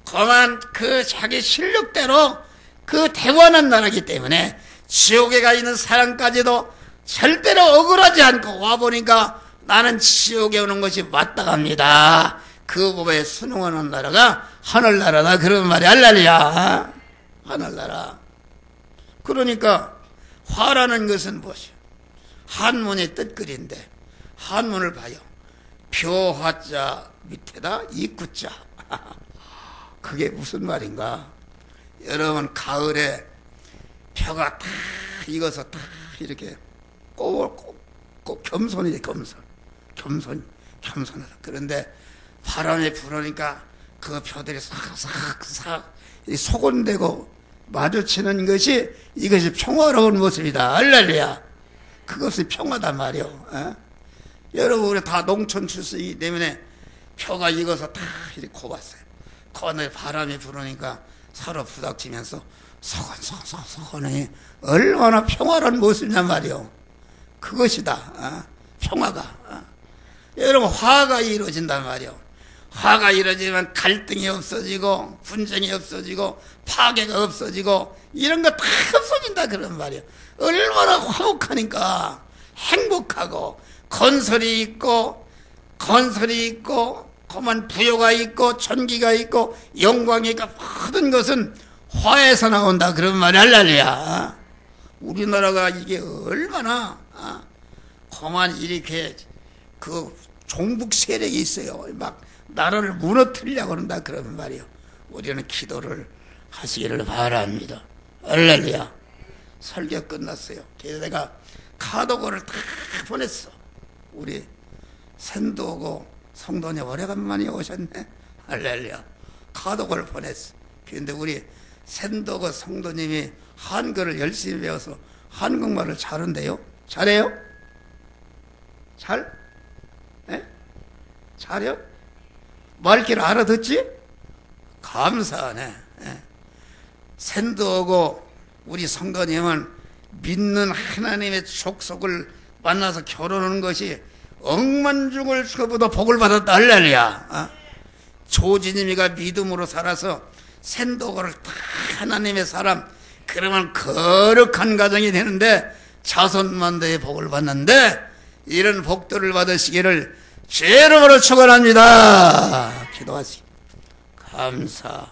그만 그 자기 실력대로 그 대원한 나라이기 때문에 지옥에 가 있는 사람까지도 절대로 억울하지 않고 와보니까 나는 지옥에 오는 것이 마땅합니다. 그 법에 순응하는 나라가 하늘나라다. 그런 말이 할렐루야. 하늘나라. 그러니까 화라는 것은 무엇이요? 한문의 뜻글인데 한문을 봐요. 표화자 밑에다 이구자. 그게 무슨 말인가? 여러분 가을에 표가 다 익어서 다 이렇게 꼭 겸손이지. 겸손하다. 그런데 바람이 불으니까 그 표들이 싹 소곤되고 마주치는 것이 이것이 평화로운 모습이다. 할렐루야. 그것이 평화단 말이요. 여러분 우리 다 농촌 출신이기 때문에 표가 익어서 다 이렇게 고봤어요. 그런데 바람이 불으니까 서로 부닥치면서 소곤소곤이 얼마나 평화로운 모습이란 말이요. 그것이다. 평화가. 여러분 화가 이루어진단 말이요. 화가 이루어지면 갈등이 없어지고 분쟁이 없어지고 파괴가 없어지고 이런 거 다 없어진다 그런 말이요. 얼마나 화목하니까 행복하고 건설이 있고 그만 부요가 있고 천기가 있고 영광이 있고 모든 것은 화에서 나온다 그런 말이 할렐루야. 우리나라가 이게 얼마나 그만 이렇게 그 종북 세력이 있어요. 막 나라를 무너뜨리려고 한다 그런 말이요. 우리는 기도를 하시기를 바랍니다. 할렐루야. 설교 끝났어요. 그래서 내가 카도고를 다 보냈어. 우리 샌도고 성도님 오래간만에 오셨네. 할렐루야. 카도고를 보냈어. 그런데 우리 샌도고 성도님이 한글을 열심히 배워서 한국말을 잘한대요. 잘해요? 잘해요? 말귀를 알아듣지? 감사하네. 샌도고 우리 성도님은 믿는 하나님의 족속을 만나서 결혼하는 것이 억만중을 주고보다 복을 받았다. 할렐루야. 조지님이가 믿음으로 살아서 샌도고를 다 하나님의 사람 그러면 거룩한 가정이 되는데 자손만대의 복을 받는데 이런 복들을 받으시기를 제 이름으로 축원합니다. 기도하시. 감사.